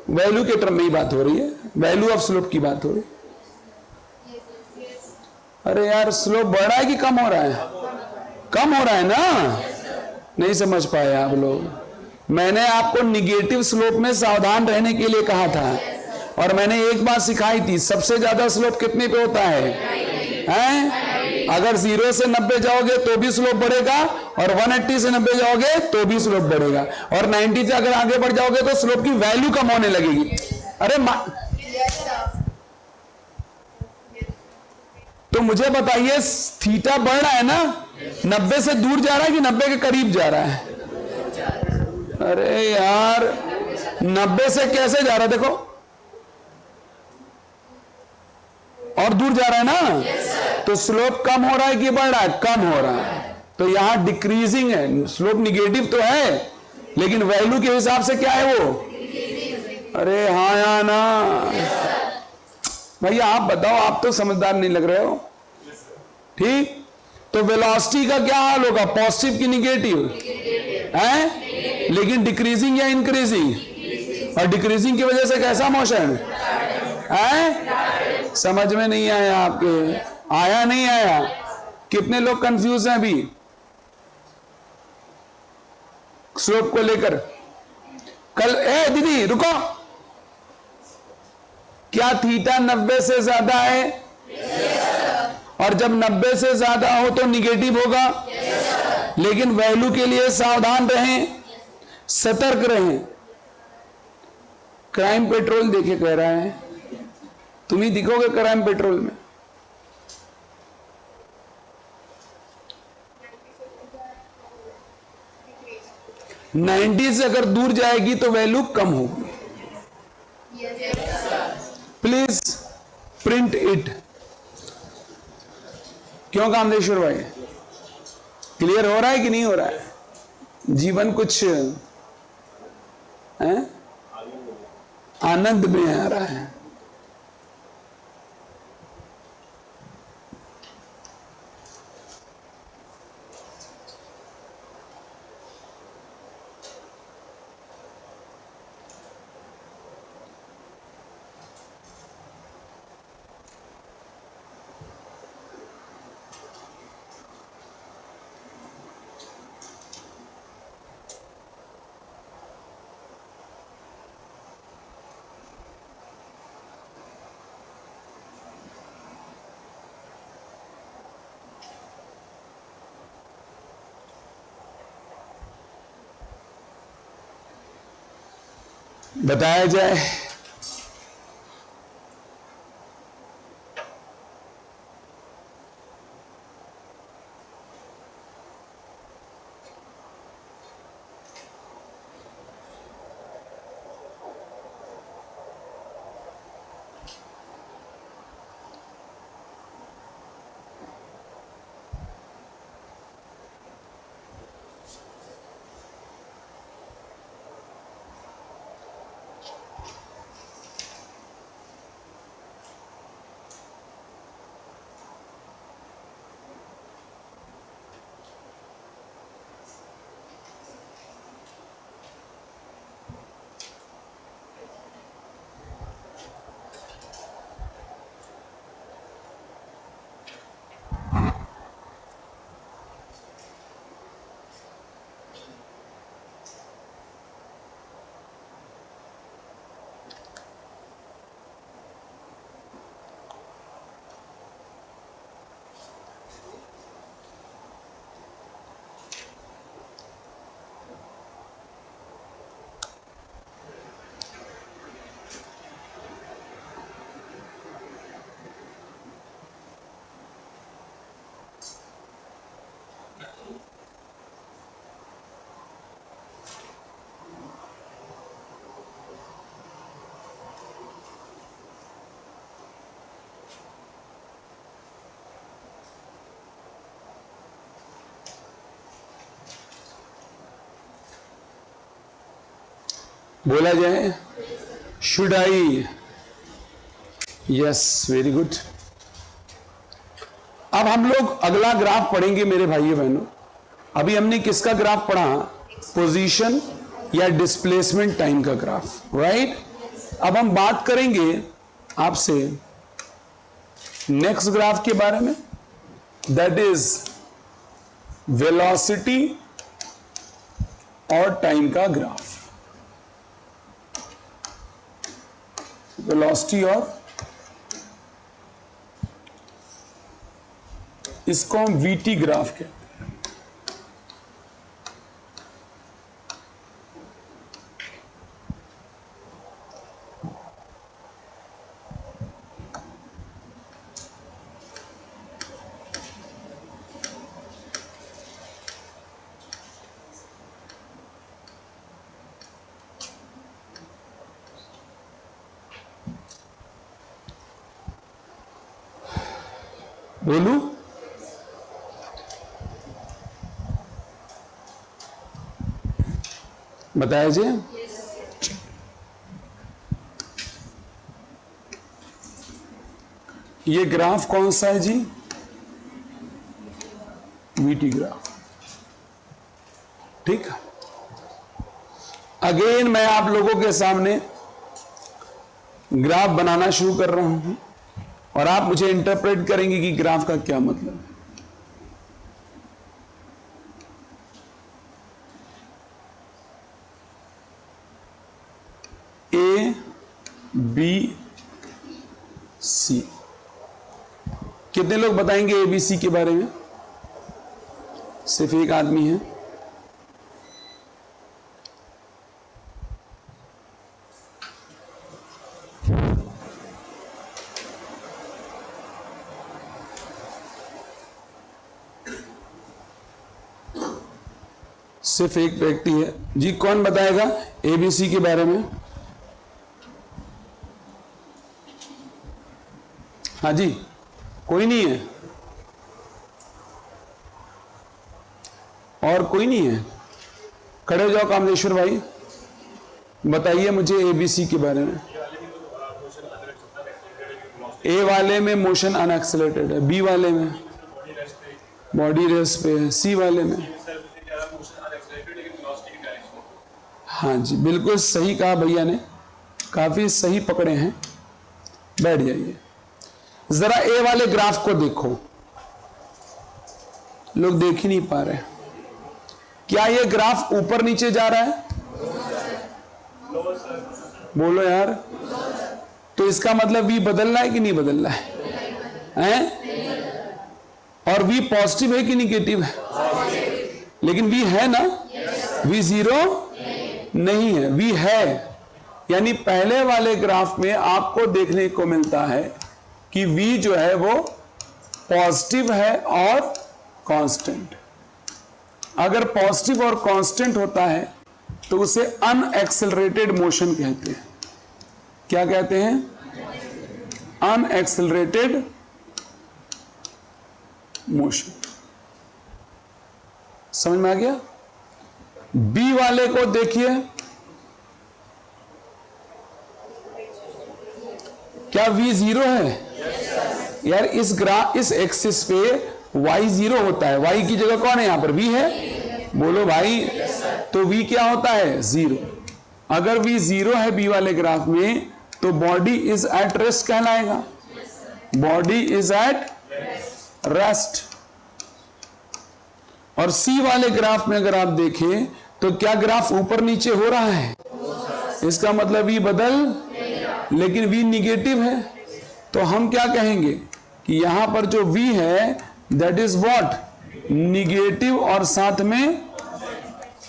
वैल्यू के टर्म में ही बात हो रही है, वैल्यू ऑफ स्लोप की बात हो रही है। अरे यार स्लोप बढ़ रहा है कि कम हो रहा है? कम हो रहा है ना? नहीं समझ पाए आप लोग। मैंने आपको निगेटिव स्लोप में सावधान रहने के लिए कहा था, और मैंने एक बात सिखाई थी, सबसे ज्यादा स्लोप कितने पे होता है? हैं? अगर 0 से 90 जाओगे तो भी स्लोप बढ़ेगा, और 180 से 90 जाओगे तो भी स्लोप बढ़ेगा, और 90 से अगर आगे बढ़ जाओगे तो स्लोप की वैल्यू कम होने लगेगी। अरे तो मुझे बताइए, थीटा बढ़ रहा है ना? 90 से दूर जा रहा है कि 90 के करीब जा रहा है? अरे यार 90 से कैसे जा रहा है? देखो, और दूर जा रहा है ना? तो स्लोप कम हो रहा है कि बढ़ रहा है? कम हो रहा है। तो यहां डिक्रीजिंग है, स्लोप निगेटिव तो है, लेकिन वैल्यू के हिसाब से क्या है वो? अरे हाँ या ना? भैया आप बताओ, आप तो समझदार नहीं लग रहे हो। ठीक, तो वेलोसिटी का क्या हाल होगा? पॉजिटिव की निगेटिव है? लेकिन डिक्रीजिंग या इंक्रीजिंग? और डिक्रीजिंग की वजह से कैसा मोशन? है? समझ में नहीं आया आपके? आया नहीं आया? कितने लोग कंफ्यूज हैं अभी स्लोप को लेकर? कल दीदी रुको, क्या थीटा 90 से ज्यादा है? और जब 90 से ज्यादा हो तो निगेटिव होगा। लेकिन वैल्यू के लिए सावधान रहें, सतर्क रहें। क्राइम पेट्रोल देखे कह रहा है, तुम ही दिखोगे क्राइम पेट्रोल में। नाइन्टी से अगर दूर जाएगी तो वैल्यू कम होगी। Please print it. क्यों कामदेश्वर भाई, क्लियर हो रहा है कि नहीं हो रहा है? जीवन कुछ है? आनंद में आ रहा है। बताया जाए। बोला जाए, should I? Yes, very good. अब हम लोग अगला ग्राफ पढ़ेंगे मेरे भाइयों बहनों। अभी हमने किसका ग्राफ पढ़ा? पोजीशन या डिस्प्लेसमेंट टाइम का ग्राफ, राइट? अब हम बात करेंगे आपसे नेक्स्ट ग्राफ के बारे में, दैट इज वेलोसिटी और टाइम का ग्राफ। वेलोसिटी और इसको हम वीटी ग्राफ कहते हैं। बोलू? बताया जी। ये ग्राफ कौन सा है जी? वीटी ग्राफ, ठीक है। अगेन मैं आप लोगों के सामने ग्राफ बनाना शुरू कर रहा हूं और आप मुझे इंटरप्रेट करेंगे कि ग्राफ का क्या मतलब है। ए बी सी, कितने लोग बताएंगे एबीसी के बारे में? सिर्फ एक आदमी है। सिर्फ एक व्यक्ति है जी। कौन बताएगा एबीसी के बारे में? हाँ जी, कोई नहीं है? और कोई नहीं है? खड़े हो जाओ कामलेश्वर भाई, बताइए मुझे एबीसी के बारे में। ए वाले में मोशन अनएक्सेलरेटेड है, बी वाले में बॉडी रेस्ट पे है, सी वाले में। हाँ जी, बिल्कुल सही कहा भैया ने, काफी सही पकड़े हैं। बैठ जाइए। जरा ए वाले ग्राफ को देखो, लोग देख ही नहीं पा रहे। क्या ये ग्राफ ऊपर नीचे जा रहा है? बोलो यार। तो इसका मतलब वी बदल रहा है कि नहीं बदल रहा है? और वी पॉजिटिव है कि निगेटिव है? लेकिन वी है ना? वी जीरो नहीं है, वी है। यानी पहले वाले ग्राफ में आपको देखने को मिलता है कि v जो है वो पॉजिटिव है और कांस्टेंट। अगर पॉजिटिव और कांस्टेंट होता है तो उसे अनएक्सेलरेटेड मोशन कहते हैं। क्या कहते हैं? Unaccelerated motion. समझ में आ गया? बी वाले को देखिए, क्या v जीरो है? यार इस एक्सिस पे y जीरो होता है, y की जगह कौन है यहां पर? v है। बोलो भाई। तो v क्या होता है? जीरो। अगर v जीरो है b वाले ग्राफ में तो बॉडी इज एट रेस्ट कहलाएगा। Body is at rest. और c वाले ग्राफ में अगर आप देखें तो क्या ग्राफ ऊपर नीचे हो रहा है? इसका मतलब v बदल, लेकिन v निगेटिव है। तो हम क्या कहेंगे कि यहां पर जो v है दैट इज व्हाट? निगेटिव और साथ में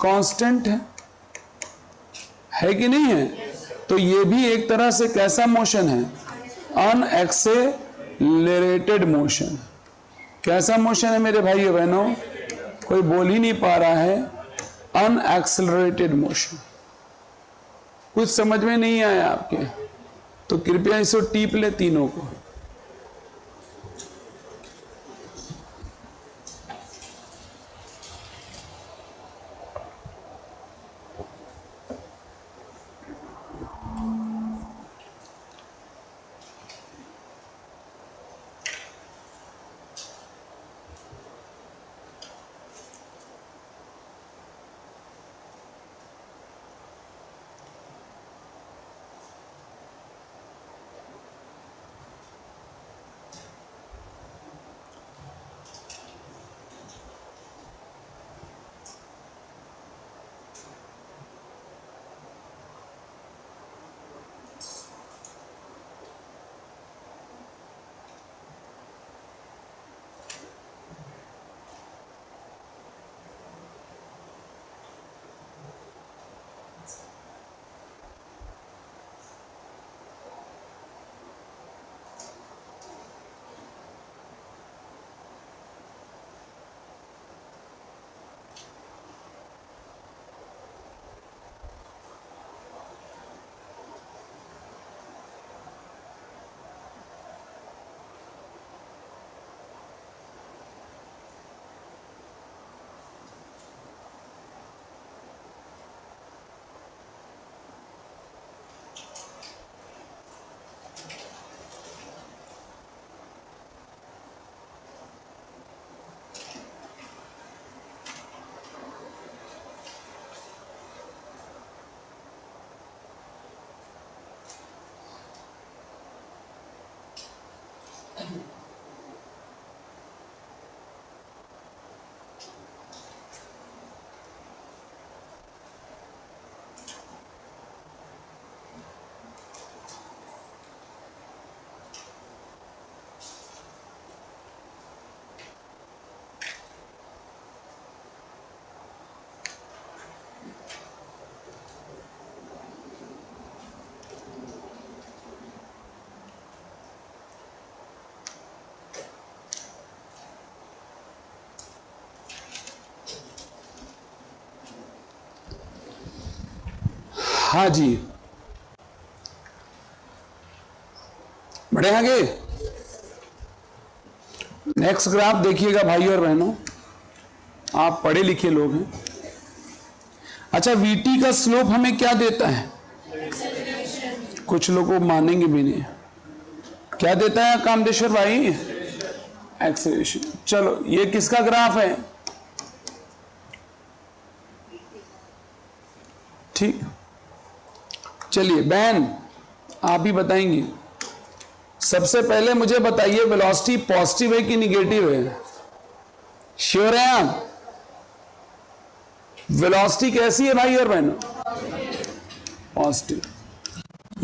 कांस्टेंट है कि नहीं है? तो ये भी एक तरह से कैसा मोशन है? Unaccelerated motion. कैसा मोशन है मेरे भाइयों बहनों? कोई बोल ही नहीं पा रहा है। Unaccelerated motion. कुछ समझ में नहीं आया आपके तो कृपया इसे टीप ले तीनों को। हाँ जी, बढ़े आगे। नेक्स्ट ग्राफ देखिएगा भाई और बहनों, आप पढ़े लिखे लोग हैं। अच्छा, वीटी का स्लोप हमें क्या देता है? कुछ लोग को मानेंगे भी नहीं। क्या देता है कामदेश्वर भाई? एक्सेलरेशन। चलो, ये किसका ग्राफ है? ठीक, चलिए बहन आप ही बताएंगी। सबसे पहले मुझे बताइए, वेलोसिटी पॉजिटिव है कि निगेटिव है? श्योर है आप? वेलोसिटी कैसी है भाई और बहनों? पॉजिटिव।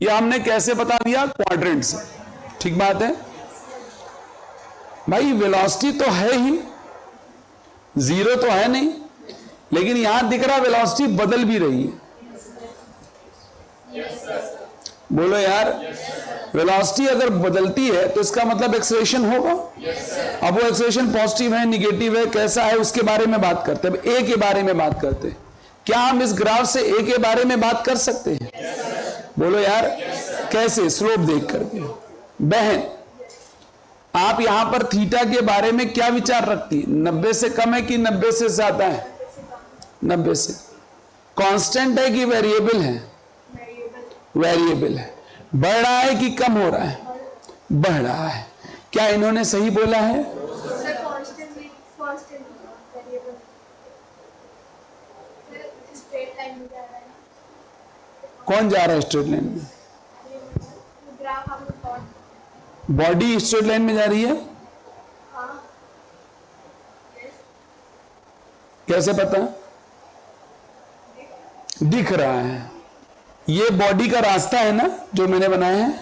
ये हमने कैसे बता दिया? क्वाड्रेंट से। ठीक बात है भाई, वेलोसिटी तो है ही, जीरो तो है नहीं, लेकिन यहां दिख रहा वेलोसिटी बदल भी रही है। बोलो यार, वेलोसिटी अगर बदलती है तो इसका मतलब एक्सेलरेशन होगा। अब वो एक्सेलरेशन पॉजिटिव है, निगेटिव है, कैसा है, उसके बारे में बात करते हैं। ए के बारे में बात करते हैं। क्या हम इस ग्राफ से ए के बारे में बात कर सकते हैं? बोलो यार, कैसे? स्लोप देख करके। बहन आप यहां पर थीटा के बारे में क्या विचार रखती है? 90 से कम है कि 90 से ज्यादा है? 90 से। कांस्टेंट है कि वेरिएबल है? वेरिएबल है। बढ़ रहा है कि कम हो रहा है? बढ़ रहा है। क्या इन्होंने सही बोला है? कौन जा रहा है स्ट्रेट लाइन में? बॉडी स्ट्रेट लाइन में जा रही है? कैसे पता? दिख रहा है। ये बॉडी का रास्ता है ना जो मैंने बनाया है?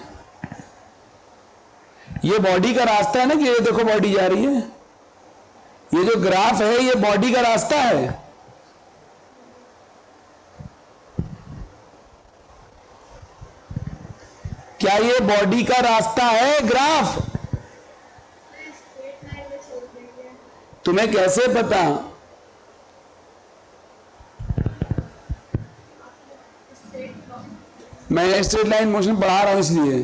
ये बॉडी का रास्ता है ना कि ये देखो बॉडी जा रही है। ये जो ग्राफ है ये बॉडी का रास्ता है। क्या ये बॉडी का रास्ता है ग्राफ? तुम्हें कैसे पता? मैं स्ट्रेट लाइन मोशन पढ़ा रहा हूं इसलिए।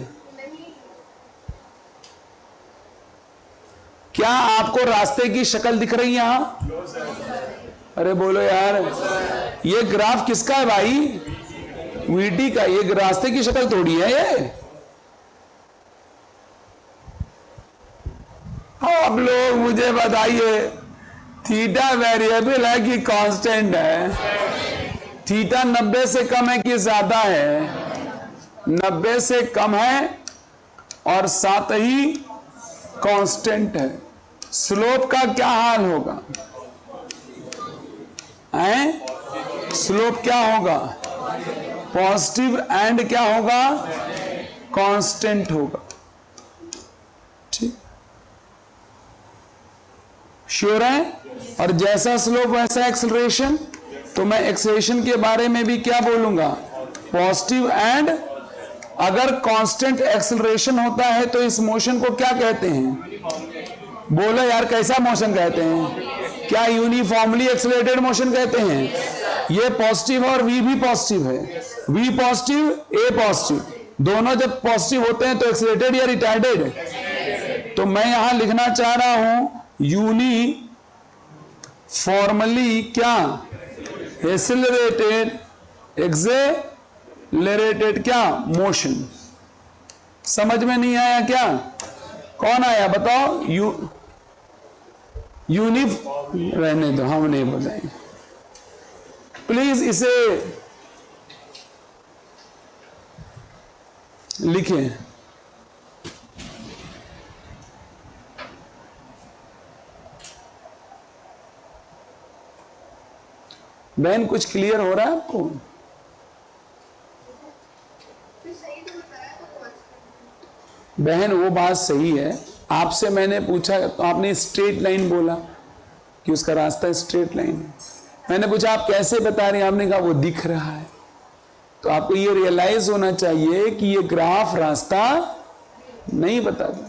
क्या आपको रास्ते की शक्ल दिख रही है यहां? अरे बोलो यार, ये ग्राफ किसका है भाई? वीटी का। ये रास्ते की शक्ल थोड़ी है ये। आप लोग मुझे बताइए, थीटा वेरिएबल है कि कांस्टेंट है? थीटा 90 से कम है कि ज्यादा है? 90 से कम है और साथ ही कांस्टेंट है। स्लोप का क्या हाल होगा? स्लोप क्या होगा? पॉजिटिव एंड क्या होगा? कांस्टेंट होगा। ठीक, श्योर है? और जैसा स्लोप वैसा एक्सेलरेशन। तो मैं एक्सेलरेशन के बारे में भी क्या बोलूंगा? Positive and. अगर कांस्टेंट एक्सेलरेशन होता है तो इस मोशन को क्या कहते हैं? बोलो यार, कैसा मोशन कहते हैं? क्या यूनिफॉर्मली एक्सेलरेटेड मोशन कहते हैं? ये पॉजिटिव और वी भी पॉजिटिव है। वी पॉजिटिव, ए पॉजिटिव, दोनों जब पॉजिटिव होते हैं तो एक्सेलरेटेड या रिटार्डेड? तो मैं यहां लिखना चाह रहा हूं यूनिफॉर्मली क्या? एक्सेलरेटेड, एक्सेलरेटेड क्या? मोशन। समझ में नहीं आया क्या? कौन आया बताओ? रहने दो, हम नहीं बताएंगे प्लीज। इसे लिखें। बहन कुछ क्लियर हो रहा है आपको? बहन वो बात सही है, आपसे मैंने पूछा तो आपने स्ट्रेट लाइन बोला कि उसका रास्ता स्ट्रेट लाइन है। मैंने पूछा आप कैसे बता रहे हैं, आपने कहा वो दिख रहा है। तो आपको ये रियलाइज होना चाहिए कि ये ग्राफ रास्ता नहीं बताता।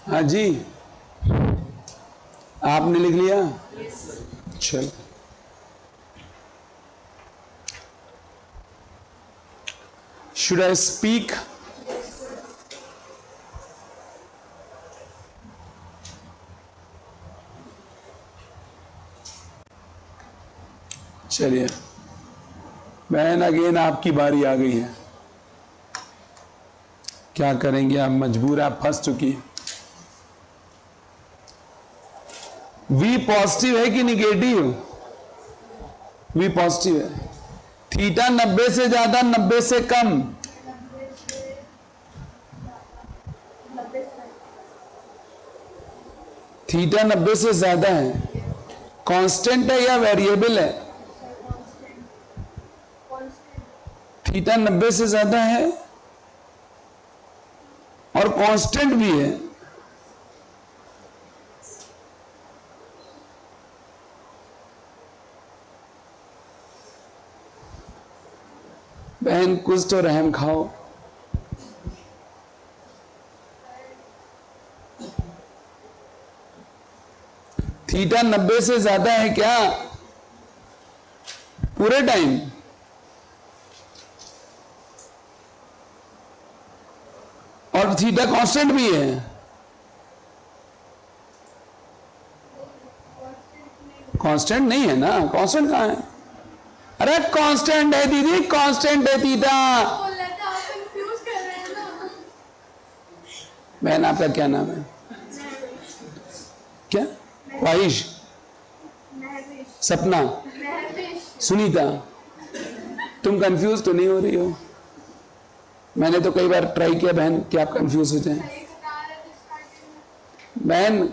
हाँ जी, आपने लिख लिया? चलो, शुड आई स्पीक? चलिए बहन, अगेन आपकी बारी आ गई है। क्या करेंगे, आप मजबूर, आप फंस चुकी हैं। वी पॉजिटिव है कि निगेटिव? वी पॉजिटिव है। थीटा 90 से ज्यादा, 90 से कम? थीटा 90 से ज्यादा है। कांस्टेंट है या वेरिएबल है? थीटा 90 से ज्यादा है और कांस्टेंट भी है। बहन कुछ तो रहम खाओ। थीटा 90 से ज्यादा है क्या पूरे टाइम? और थीटा कांस्टेंट भी है? कांस्टेंट नहीं है ना, कांस्टेंट कहां है? अरे कांस्टेंट है दीदी, कांस्टेंट है थीटा। बहन आपका क्या नाम है? क्या? वाहिश, सपना, सुनीता, तुम कंफ्यूज तो नहीं हो रही हो? मैंने तो कई बार ट्राई किया बहन कि आप कंफ्यूज हो जाएं। बहन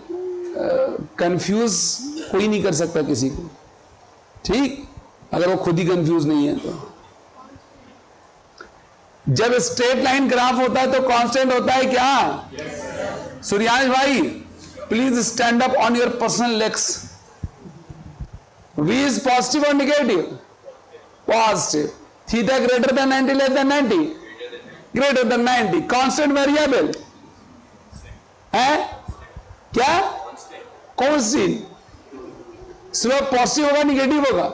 कंफ्यूज कोई नहीं कर सकता किसी को, ठीक, अगर वो खुद ही कंफ्यूज नहीं है तो। जब स्ट्रेट लाइन ग्राफ होता है तो कांस्टेंट होता है क्या? सूर्यांश भाई please stand up on your personal legs. V is positive or negative? Positive. Theta greater than 90, less than 90? Greater than 90. Constant variable है क्या? Constant. स्लोप पॉजिटिव होगा निगेटिव होगा?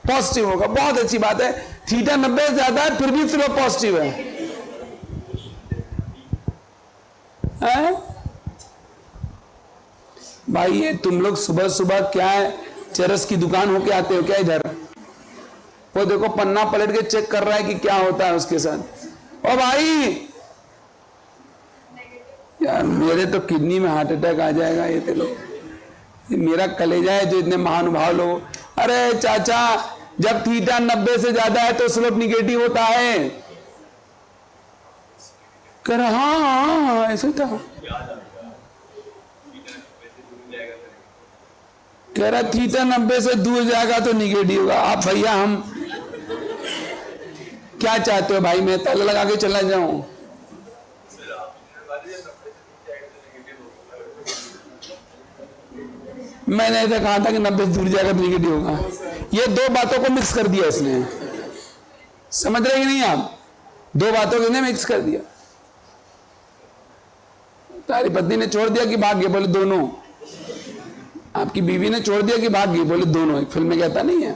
पॉजिटिव होगा। बहुत अच्छी बात है। थीटा 90 से ज्यादा है फिर भी स्लोप पॉजिटिव है? भाई ये तुम लोग सुबह सुबह क्या है, चरस की दुकान होके आते हो क्या इधर? वो देखो पन्ना पलट के चेक कर रहा है कि क्या होता है उसके साथ। ओ भाई यार, मेरे तो किडनी में हार्ट अटैक आ जाएगा ये तो लोग, मेरा कलेजा है जो इतने महानुभाव लोग। अरे चाचा, जब थीटा 90 से ज्यादा है तो स्लोप निगेटिव होता है। कर हाँ ऐसे था। कह रहा थीटा 90 से दूर जाएगा तो निगेटिव होगा। आप भैया हम क्या चाहते हो भाई, मैं ताला लगा के चला जाऊं? मैंने ऐसा कहा था कि 90 से दूर जाकर निगेटिव होगा। ये दो बातों को मिक्स कर दिया इसने, समझ रहे कि नहीं आप? दो बातों को मिक्स कर दिया। तारी पत्नी ने छोड़ दिया कि भाग गए, बोले दोनों। आपकी बीवी ने छोड़ दिया कि भाग गई, बोले दोनों। एक फिल्म में कहता नहीं है?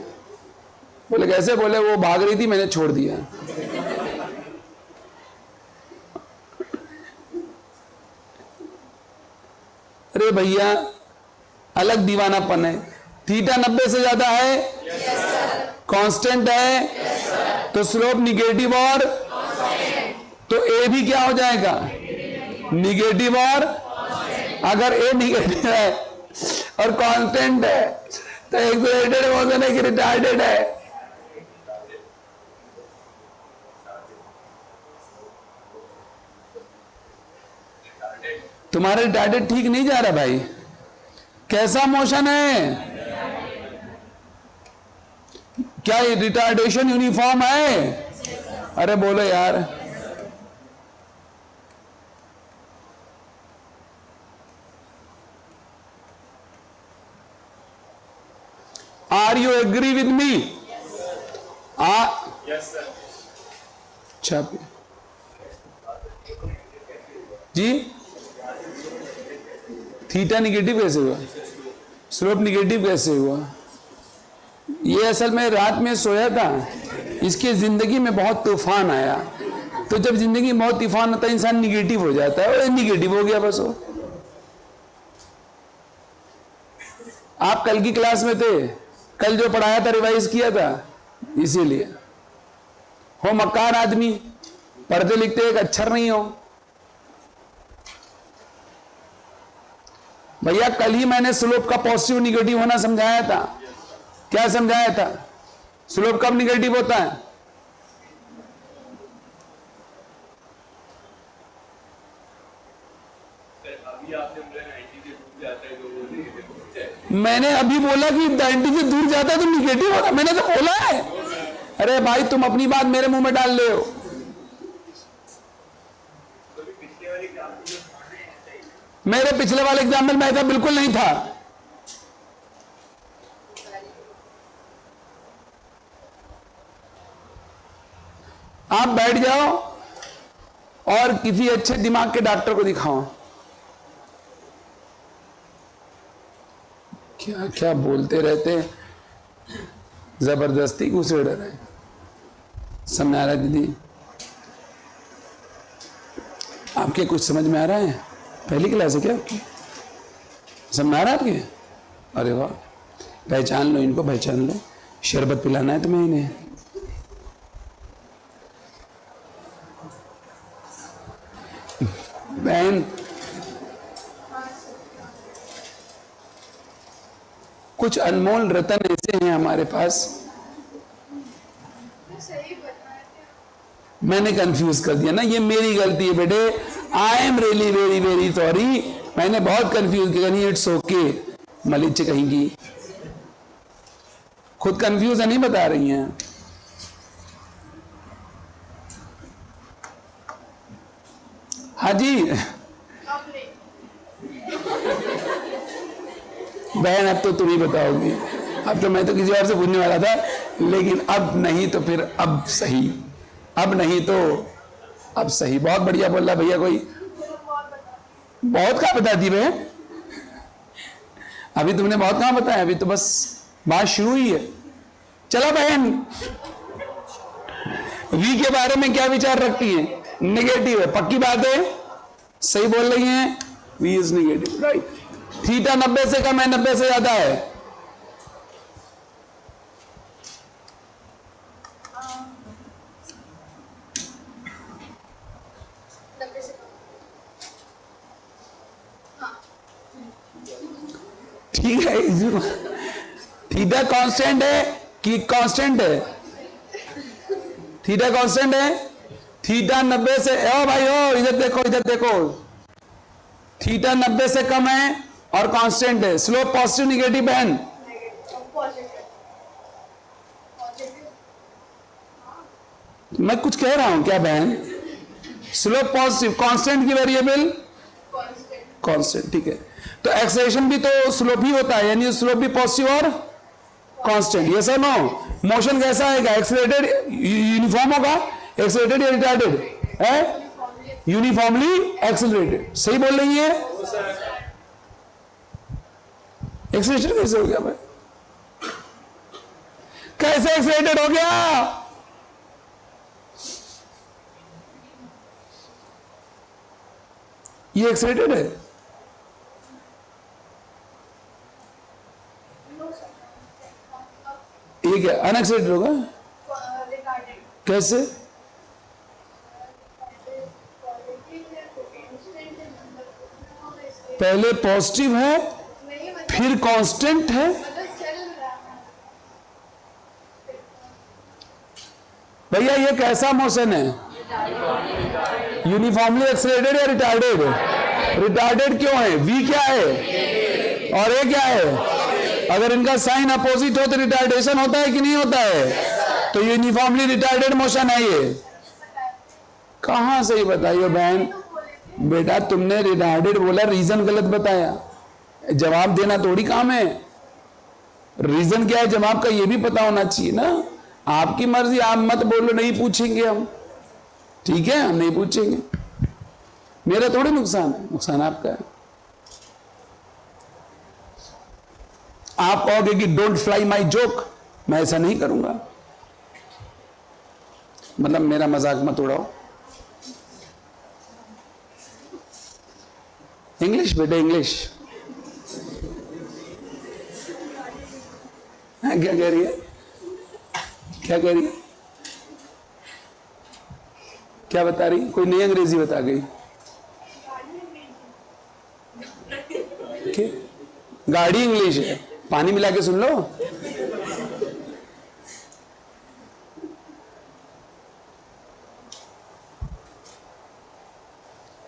बोले कैसे? बोले वो भाग रही थी, मैंने छोड़ दिया। अरे भैया अलग दीवानापन है। थीटा 90 से ज्यादा है, कांस्टेंट है, तो स्लोप निगेटिव और तो ए भी क्या हो जाएगा? निगेटिव। और अगर ए निगेटिव है और कांस्टेंट है तो एक्सेलरेटेड मोशन है कि रिटार्डेड है? तुम्हारा रिटार्डेड ठीक नहीं जा रहा भाई। कैसा मोशन है? क्या ये रिटार्डेशन यूनिफॉर्म है? अरे बोलो यार। Are you agree with me? Yes sir. अच्छा जी, थीटा निगेटिव कैसे हुआ? स्लोप निगेटिव कैसे हुआ? ये असल में रात में सोया था, इसकी जिंदगी में बहुत तूफान आया। तो जब जिंदगी में बहुत तूफान होता है इंसान निगेटिव हो जाता है, और निगेटिव हो गया बस वो। आप कल की क्लास में थे, कल जो पढ़ाया था रिवाइज किया था, इसीलिए हो मक्कार आदमी, पढ़ते लिखते एक अक्षर नहीं हो। भैया कल ही मैंने स्लोप का पॉजिटिव निगेटिव होना समझाया था। क्या समझाया था? स्लोप कब निगेटिव होता है? अभी आपने बोला 90 से दूर जाता है तो वो निगेटिव होता है। मैंने अभी बोला कि 90 से दूर जाता है तो निगेटिव होता, मैंने तो बोला है। अरे भाई तुम अपनी बात मेरे मुंह में डाल रहे हो। मेरे पिछले वाले एग्जाम में मैं था बिल्कुल नहीं था। आप बैठ जाओ और किसी अच्छे दिमाग के डॉक्टर को दिखाओ। क्या क्या बोलते रहते, जबरदस्ती घुसेड़ रहे। समझ आ रहा है दीदी? आपके कुछ समझ में आ रहा है? पहली क्लास है क्या आपकी? समझ आ रहा है आपके? अरे वाह, पहचान लो इनको, पहचान लो। शरबत पिलाना है तुम्हें इन्हें। बहन कुछ अनमोल रतन ऐसे हैं हमारे पास। मैंने कंफ्यूज कर दिया ना, ये मेरी गलती है बेटे। I am really very very sorry, मैंने बहुत कंफ्यूज किया। नहीं इट्स ओके, मलिच कहेंगी, खुद कंफ्यूज नहीं बता रही हैं। हाँ जी बहन, अब तो तुम ही बताओगी। अब तो मैं तो किसी और से पूछने वाला था, लेकिन अब नहीं तो फिर अब सही, अब नहीं तो अब सही। बहुत बढ़िया बोल रहा भैया। कोई बहुत कहाँ बता दी बहन, अभी तुमने बहुत कहाँ बताया, अभी तो बस बात शुरू ही है। चलो बहन, वी के बारे में क्या विचार रखती है? नेगेटिव है, पक्की बात है, सही बोल रही हैं। V is negative, right. Theta 90 से कम है, 90 से ज्यादा है? ठीक है, थीटा कांस्टेंट है कि कांस्टेंट है? थीटा कांस्टेंट है। थीटा 90 से, ओ भाई ओ इधर देखो, इधर देखो, थीटा 90 से कम है और कांस्टेंट है। स्लोप पॉजिटिव निगेटिव बहन? मैं कुछ कह रहा हूं क्या बहन? स्लोप पॉजिटिव, कांस्टेंट की वेरिएबल कांस्टेंट, ठीक है। तो एक्सेलरेशन भी तो स्लोप ही होता है, यानी स्लोप भी पॉजिटिव और कांस्टेंट, यस और नो? मोशन कैसा आएगा? एक्सेलरेटेड यूनिफॉर्म होगा, एक्सेलरेटेड या रिटार्डेड है? Uniformly accelerated. सही बोल रही है? एक्सेलरेशन कैसे हो गया भाई? कैसे एक्सेलरेटेड हो गया? ये एक्सेलरेटेड है, ये क्या अनएक्सेलरेटेड होगा? कैसे? पहले पॉजिटिव है फिर कांस्टेंट है। भैया ये कैसा मोशन है? यूनिफॉर्मली एक्सेलरेटेड या रिटार्डेड? रिटार्डेड क्यों है? वी क्या है और ए क्या है? अगर इनका साइन अपोजिट हो तो रिटार्डेशन होता है कि नहीं होता है? तो यूनिफॉर्मली रिटार्डेड मोशन है ये। कहां सही बताइए बहन? बेटा तुमने रिटार्डेड बोला, रीजन गलत बताया। जवाब देना थोड़ी काम है, रीजन क्या है जवाब का ये भी पता होना चाहिए ना। आपकी मर्जी, आप मत बोलो नहीं पूछेंगे हम, ठीक है? हम नहीं पूछेंगे, मेरा थोड़ी नुकसान है, नुकसान आपका है। आप कहोगे कि डोंट फ्लाई माई जोक, मैं ऐसा नहीं करूंगा, मतलब मेरा मजाक मत उड़ाओ। इंग्लिश बेटा इंग्लिश। क्या कह रही है? क्या कह रही है? क्या बता रही? कोई नई अंग्रेजी बता गई? गाड़ी इंग्लिश है, पानी मिला के सुन लो।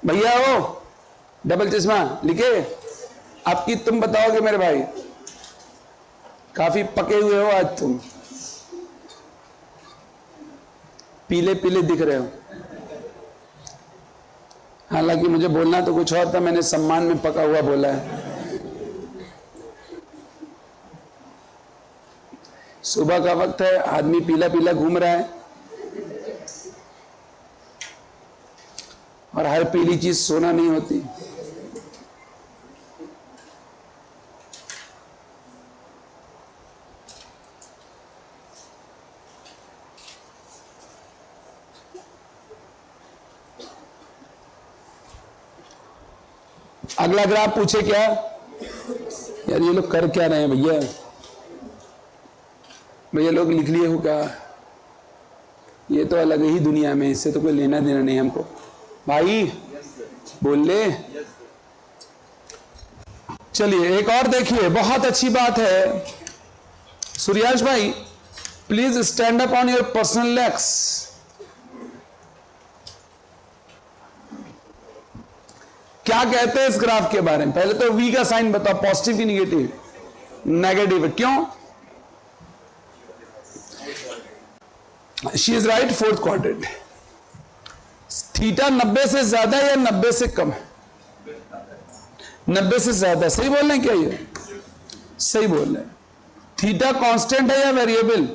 भैया हो डबल चश्मा लिखे आपकी, तुम बताओगे मेरे भाई, काफी पके हुए हो आज तुम, पीले पीले दिख रहे हो। हालांकि मुझे बोलना तो कुछ और था, मैंने सम्मान में पका हुआ बोला है। सुबह का वक्त है, आदमी पीला पीला घूम रहा है, और हर पीली चीज सोना नहीं होती। अगला ग्राफ पूछे क्या? यार ये लोग कर क्या रहे हैं भैया? भैया लोग लिख लिए हो क्या? ये तो अलग ही दुनिया में, इससे तो कोई लेना देना नहीं हमको। भाई बोल ले। चलिए एक और देखिए, बहुत अच्छी बात है। सूर्याश भाई please stand up on your personal legs. क्या कहते हैं इस ग्राफ के बारे में? पहले तो वी का साइन बताओ, पॉजिटिव की निगेटिव? नेगेटिव। क्यों? She is right, fourth quadrant. Theta 90 से ज्यादा या 90 से कम? 90 से ज्यादा। सही बोल रहे हैं क्या? ये सही बोल रहे हैं। थीटा कांस्टेंट है या वेरिएबल?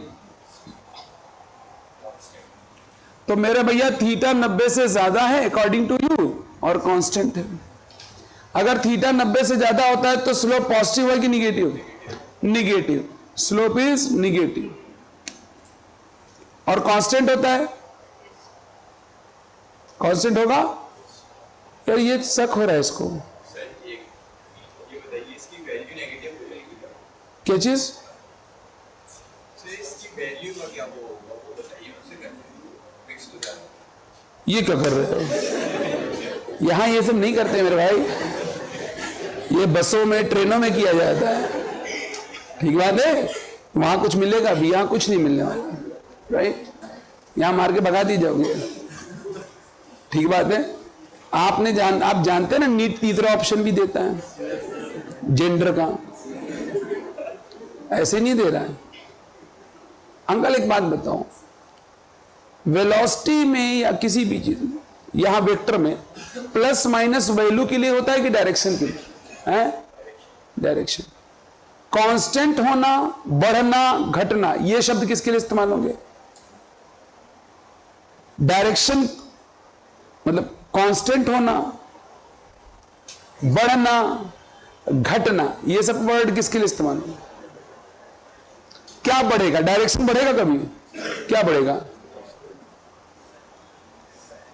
तो मेरे भैया थीटा 90 से ज्यादा है अकॉर्डिंग टू यू, और कांस्टेंट है। अगर थीटा 90 से ज्यादा होता है तो स्लोप पॉजिटिव है कि negative? Negative. Slope is negative. और कांस्टेंट होता है, कांस्टेंट होगा। यार ये शक हो रहा है इसको। ये बताइए इसकी वैल्यू नेगेटिव हो जाएगी क्या? क्या चीज? इसकी वैल्यू का क्या वो बताइए, उससे फिक्स हो जाएगा। ये क्या कर रहे हो? यहां ये सब नहीं करते मेरे भाई, ये बसों में ट्रेनों में किया जाता है। ठीक बात है, वहां कुछ मिलेगा भी, यहां कुछ नहीं मिलने वाला, राइट? यहां मार के भगा दी जाओगे। ठीक बात है। आप जानते हैं ना, नीट तीसरा ऑप्शन भी देता है जेंडर का, ऐसे नहीं दे रहा है। अंकल एक बात बताओ, वेलोसिटी में या किसी भी चीज में, यहां वेक्टर में प्लस माइनस वैल्यू के लिए होता है कि डायरेक्शन के लिए है? डायरेक्शन। कांस्टेंट होना, बढ़ना, घटना, ये शब्द किसके लिए इस्तेमाल होंगे? डायरेक्शन मतलब कांस्टेंट होना, बढ़ना, घटना, ये सब वर्ड किसके लिए इस्तेमाल होंगे? क्या बढ़ेगा? डायरेक्शन बढ़ेगा कभी? क्या बढ़ेगा?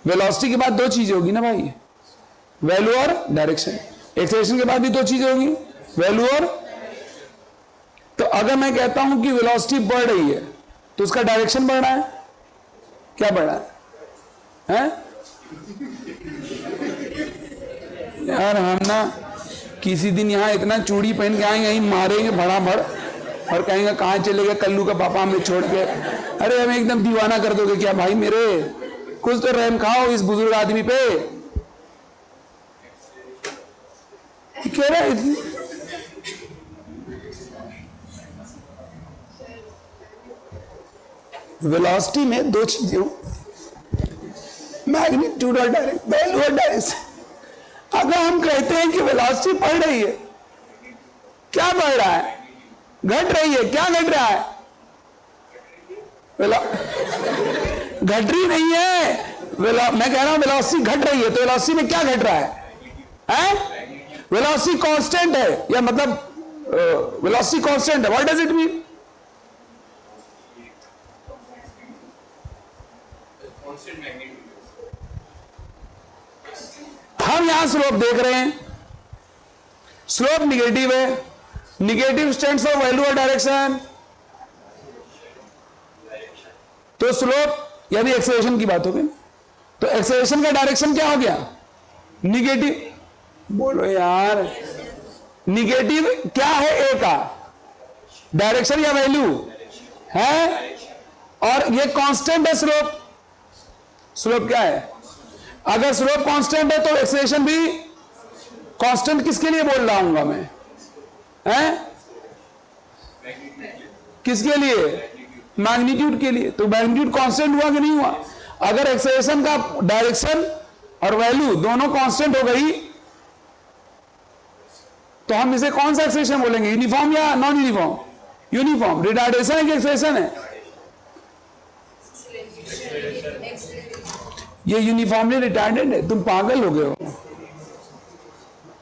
वेलोसिटी के बाद दो चीजें होगी ना भाई, वैल्यू और डायरेक्शन। एक्सेलरेशन के बाद भी दो चीजें होगी, वैल्यू और। तो अगर मैं कहता हूं कि वेलोसिटी बढ़ रही है तो उसका डायरेक्शन बढ़ रहा है, क्या बढ़ रहा है? यार हम ना किसी दिन यहां इतना चूड़ी पहन के आएंगे, यहीं मारेंगे भड़ाभड़ और कहेंगे कहां चले गए कल्लू का पापा हमें छोड़ के। अरे हमें एकदम दीवाना कर दोगे क्या भाई मेरे? कुछ तो रहम खाओ इस बुजुर्ग आदमी पे। कह रहा है वेलोसिटी में दो चीजें, मैग्नीट्यूड और डायरेक्शन, वैल्यू और डायरेक्शन। अगर हम कहते हैं कि वेलोसिटी बढ़ रही है, क्या बढ़ रहा है? घट रही है, क्या घट रहा है? घट रही नहीं है, मैं कह रहा हूं वेलोसिटी घट रही है, तो वेलोसिटी में क्या घट रहा है? वेलोसिटी कांस्टेंट है, या मतलब वेलोसिटी कांस्टेंट है। What does it mean? हम यहां स्लोप देख रहे हैं, स्लोप निगेटिव है, निगेटिव स्टैंड्स फॉर वैल्यू और डायरेक्शन। तो स्लोप यानी एक्सेलरेशन की बात हो गई, तो एक्सेलरेशन का डायरेक्शन क्या हो गया? निगेटिव। बोलो यार, निगेटिव क्या है? ए का डायरेक्शन या वैल्यू है, और ये कांस्टेंट है स्लोप। स्लोप क्या है? अगर स्लोप कांस्टेंट है तो एक्सेलरेशन भी कांस्टेंट। किसके लिए बोल रहा हूं मैं? किसके लिए? मैग्नीट्यूड के लिए। तो मैग्नीट्यूड कांस्टेंट हुआ कि नहीं हुआ? अगर एक्सेलरेशन का डायरेक्शन और वैल्यू दोनों कांस्टेंट हो गई तो हम इसे कौन सा एक्सेलरेशन बोलेंगे? यूनिफॉर्म या नॉन यूनिफॉर्म? यूनिफॉर्म। रिटार्डेशन है कि एक्सेलरेशन है? ये यूनिफॉर्मली रिटार्डेड है। तुम पागल हो गए हो।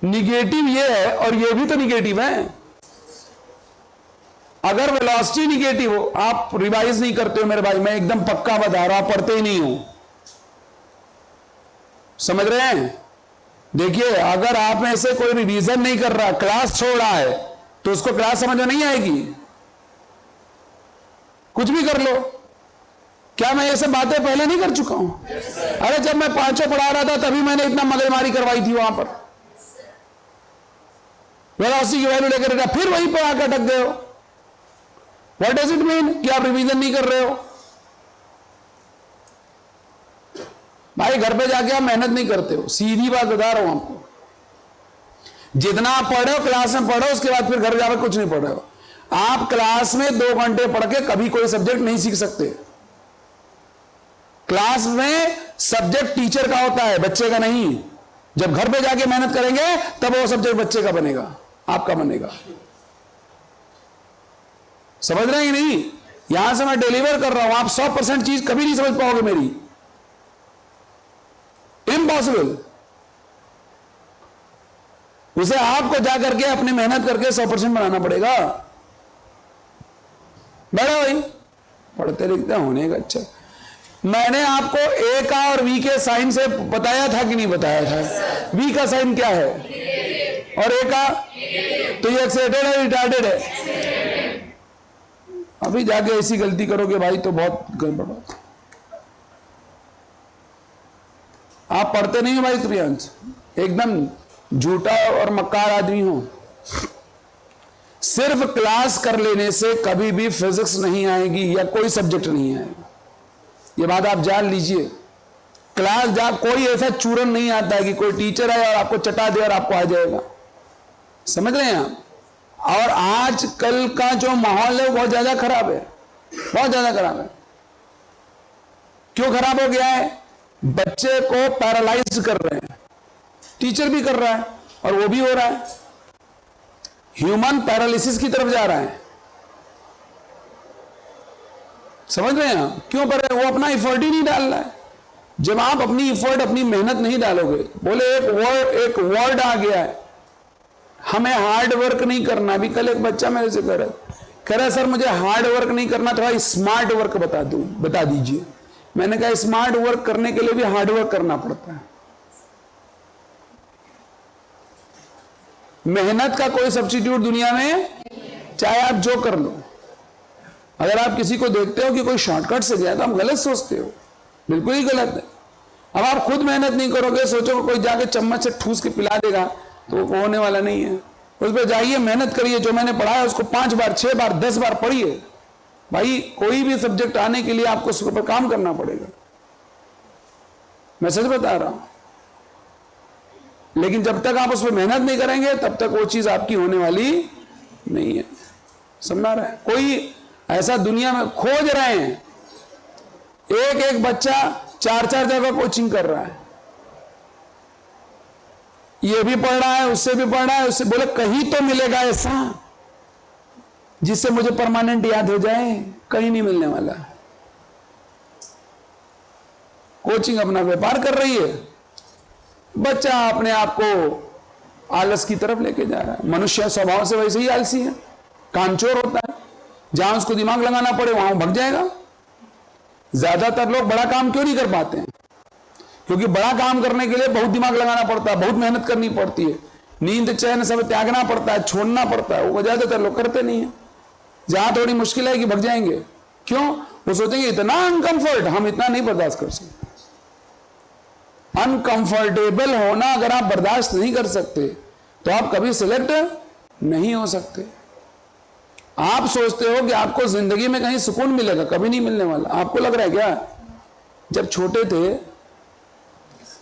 निगेटिव ये है और ये भी तो निगेटिव है। अगर वेलोसिटी निगेटिव हो, आप रिवाइज नहीं करते हो मेरे भाई, मैं एकदम पक्का बता रहा हूं, पढ़ते ही नहीं हो। समझ रहे हैं? देखिए, अगर आप में से कोई रिवीजन नहीं कर रहा, क्लास छोड़ रहा है, तो उसको क्लास समझ में नहीं आएगी। कुछ भी कर लो। क्या मैं ये सब बातें पहले नहीं कर चुका हूं? अरे जब मैं पांचों पढ़ा रहा था तभी मैंने इतना मगजमारी करवाई थी वहां पर। वेलोसिटी की वैल्यू लेकर फिर वहीं पर आकर अटक गए हो। व्हाट डज इट मीन कि आप रिवीजन नहीं कर रहे हो? भाई घर पे जाके आप मेहनत नहीं करते हो, सीधी बात बता रहा हूं आपको। जितना आप पढ़े हो क्लास में पढ़ो, उसके बाद फिर घर जाकर कुछ नहीं पढ़ रहे हो। आप क्लास में 2 घंटे पढ़ के कभी कोई सब्जेक्ट नहीं सीख सकते। क्लास में सब्जेक्ट टीचर का होता है, बच्चे का नहीं। जब घर पे जाके मेहनत करेंगे तब वो सब्जेक्ट बच्चे का बनेगा, आपका बनेगा। समझ रहे हैं कि नहीं? यहां से मैं डिलीवर कर रहा हूं, आप 100% चीज कभी नहीं समझ पाओगे मेरी। इम्पॉसिबल। उसे आपको जाकर के अपनी मेहनत करके 100% बनाना पड़ेगा। बड़ा भाई पढ़ते लिखते होने का। अच्छा, मैंने आपको ए का और वी के साइन से बताया था कि नहीं बताया था? वी का साइन क्या है और ए का? तो ये एक्साइटेड है, रिटार्डेड है। अभी जाके ऐसी गलती करोगे भाई तो बहुत गड़बड़ बात। आप पढ़ते नहीं हो भाई प्रियांश, एकदम झूठा और मक्कार आदमी हो। सिर्फ क्लास कर लेने से कभी भी फिजिक्स नहीं आएगी या कोई सब्जेक्ट नहीं आएगा। ये बात आप जान लीजिए। क्लास जा कोई ऐसा चूरन नहीं आता है कि कोई टीचर है और आपको चटा दे और आपको आ जाएगा। समझ रहे हैं आप? और आजकल का जो माहौल है वो बहुत ज्यादा खराब है, बहुत ज्यादा खराब है। क्यों खराब हो गया है? बच्चे को पैरालाइज कर रहे हैं, टीचर भी कर रहा है और वो भी हो रहा है, ह्यूमन पैरालिसिस की तरफ जा रहा है। समझ रहे हैं आप? क्यों कर रहे हैं? वो अपना इफर्ट ही नहीं डाल रहा है। जब आप अपनी इफर्ट, अपनी मेहनत नहीं डालोगे, बोले एक वर्ड आ गया है, हमें हार्ड वर्क नहीं करना। अभी कल एक बच्चा मेरे से कह रहा सर मुझे हार्ड वर्क नहीं करना, थोड़ा स्मार्ट वर्क बता दीजिए। मैंने कहा स्मार्ट वर्क करने के लिए भी हार्ड वर्क करना पड़ता है। मेहनत का कोई सब्स्टिट्यूट दुनिया में, चाहे आप जो कर लो। अगर आप किसी को देखते हो कि कोई शॉर्टकट से गया तो आप गलत सोचते हो, बिल्कुल ही गलत है। अब आप खुद मेहनत नहीं करोगे, सोचो कोई जाके चम्मच से ठूस के पिला देगा, तो वो होने वाला नहीं है। उस पर जाइए, मेहनत करिए, जो मैंने पढ़ा है उसको 5 बार 6 बार 10 बार पढ़िए। भाई कोई भी सब्जेक्ट आने के लिए आपको उसके ऊपर काम करना पड़ेगा, मैं सच बता रहा हूं। लेकिन जब तक आप उस पर मेहनत नहीं करेंगे तब तक वो चीज आपकी होने वाली नहीं है। समझ रहा है? कोई ऐसा दुनिया में खोज रहे हैं, एक बच्चा 4 जगह कोचिंग कर रहा है, ये भी पढ़ रहा है, उससे भी पढ़ रहा है, उससे बोले कहीं तो मिलेगा ऐसा जिससे मुझे परमानेंट याद हो जाए। कहीं नहीं मिलने वाला। कोचिंग अपना व्यापार कर रही है, बच्चा अपने आप को आलस की तरफ लेके जा रहा है। मनुष्य स्वभाव से वैसे ही आलसी है, कामचोर होता है। जहां उसको दिमाग लगाना पड़े वहां भाग जाएगा। ज्यादातर लोग बड़ा काम क्यों नहीं कर पाते हैं? क्योंकि बड़ा काम करने के लिए बहुत दिमाग लगाना पड़ता है, बहुत मेहनत करनी पड़ती है, नींद चैन सब त्यागना पड़ता है, छोड़ना पड़ता है। वो ज्यादातर लोग करते नहीं है। जहां थोड़ी मुश्किल है कि भाग जाएंगे। क्यों? वो सोचेंगे इतना अनकंफर्ट, हम इतना नहीं बर्दाश्त कर सकते। अनकंफर्टेबल होना अगर आप बर्दाश्त नहीं कर सकते तो आप कभी सिलेक्ट नहीं हो सकते। आप सोचते हो कि आपको जिंदगी में कहीं सुकून मिलेगा, कभी नहीं मिलने वाला। आपको लग रहा है क्या? जब छोटे थे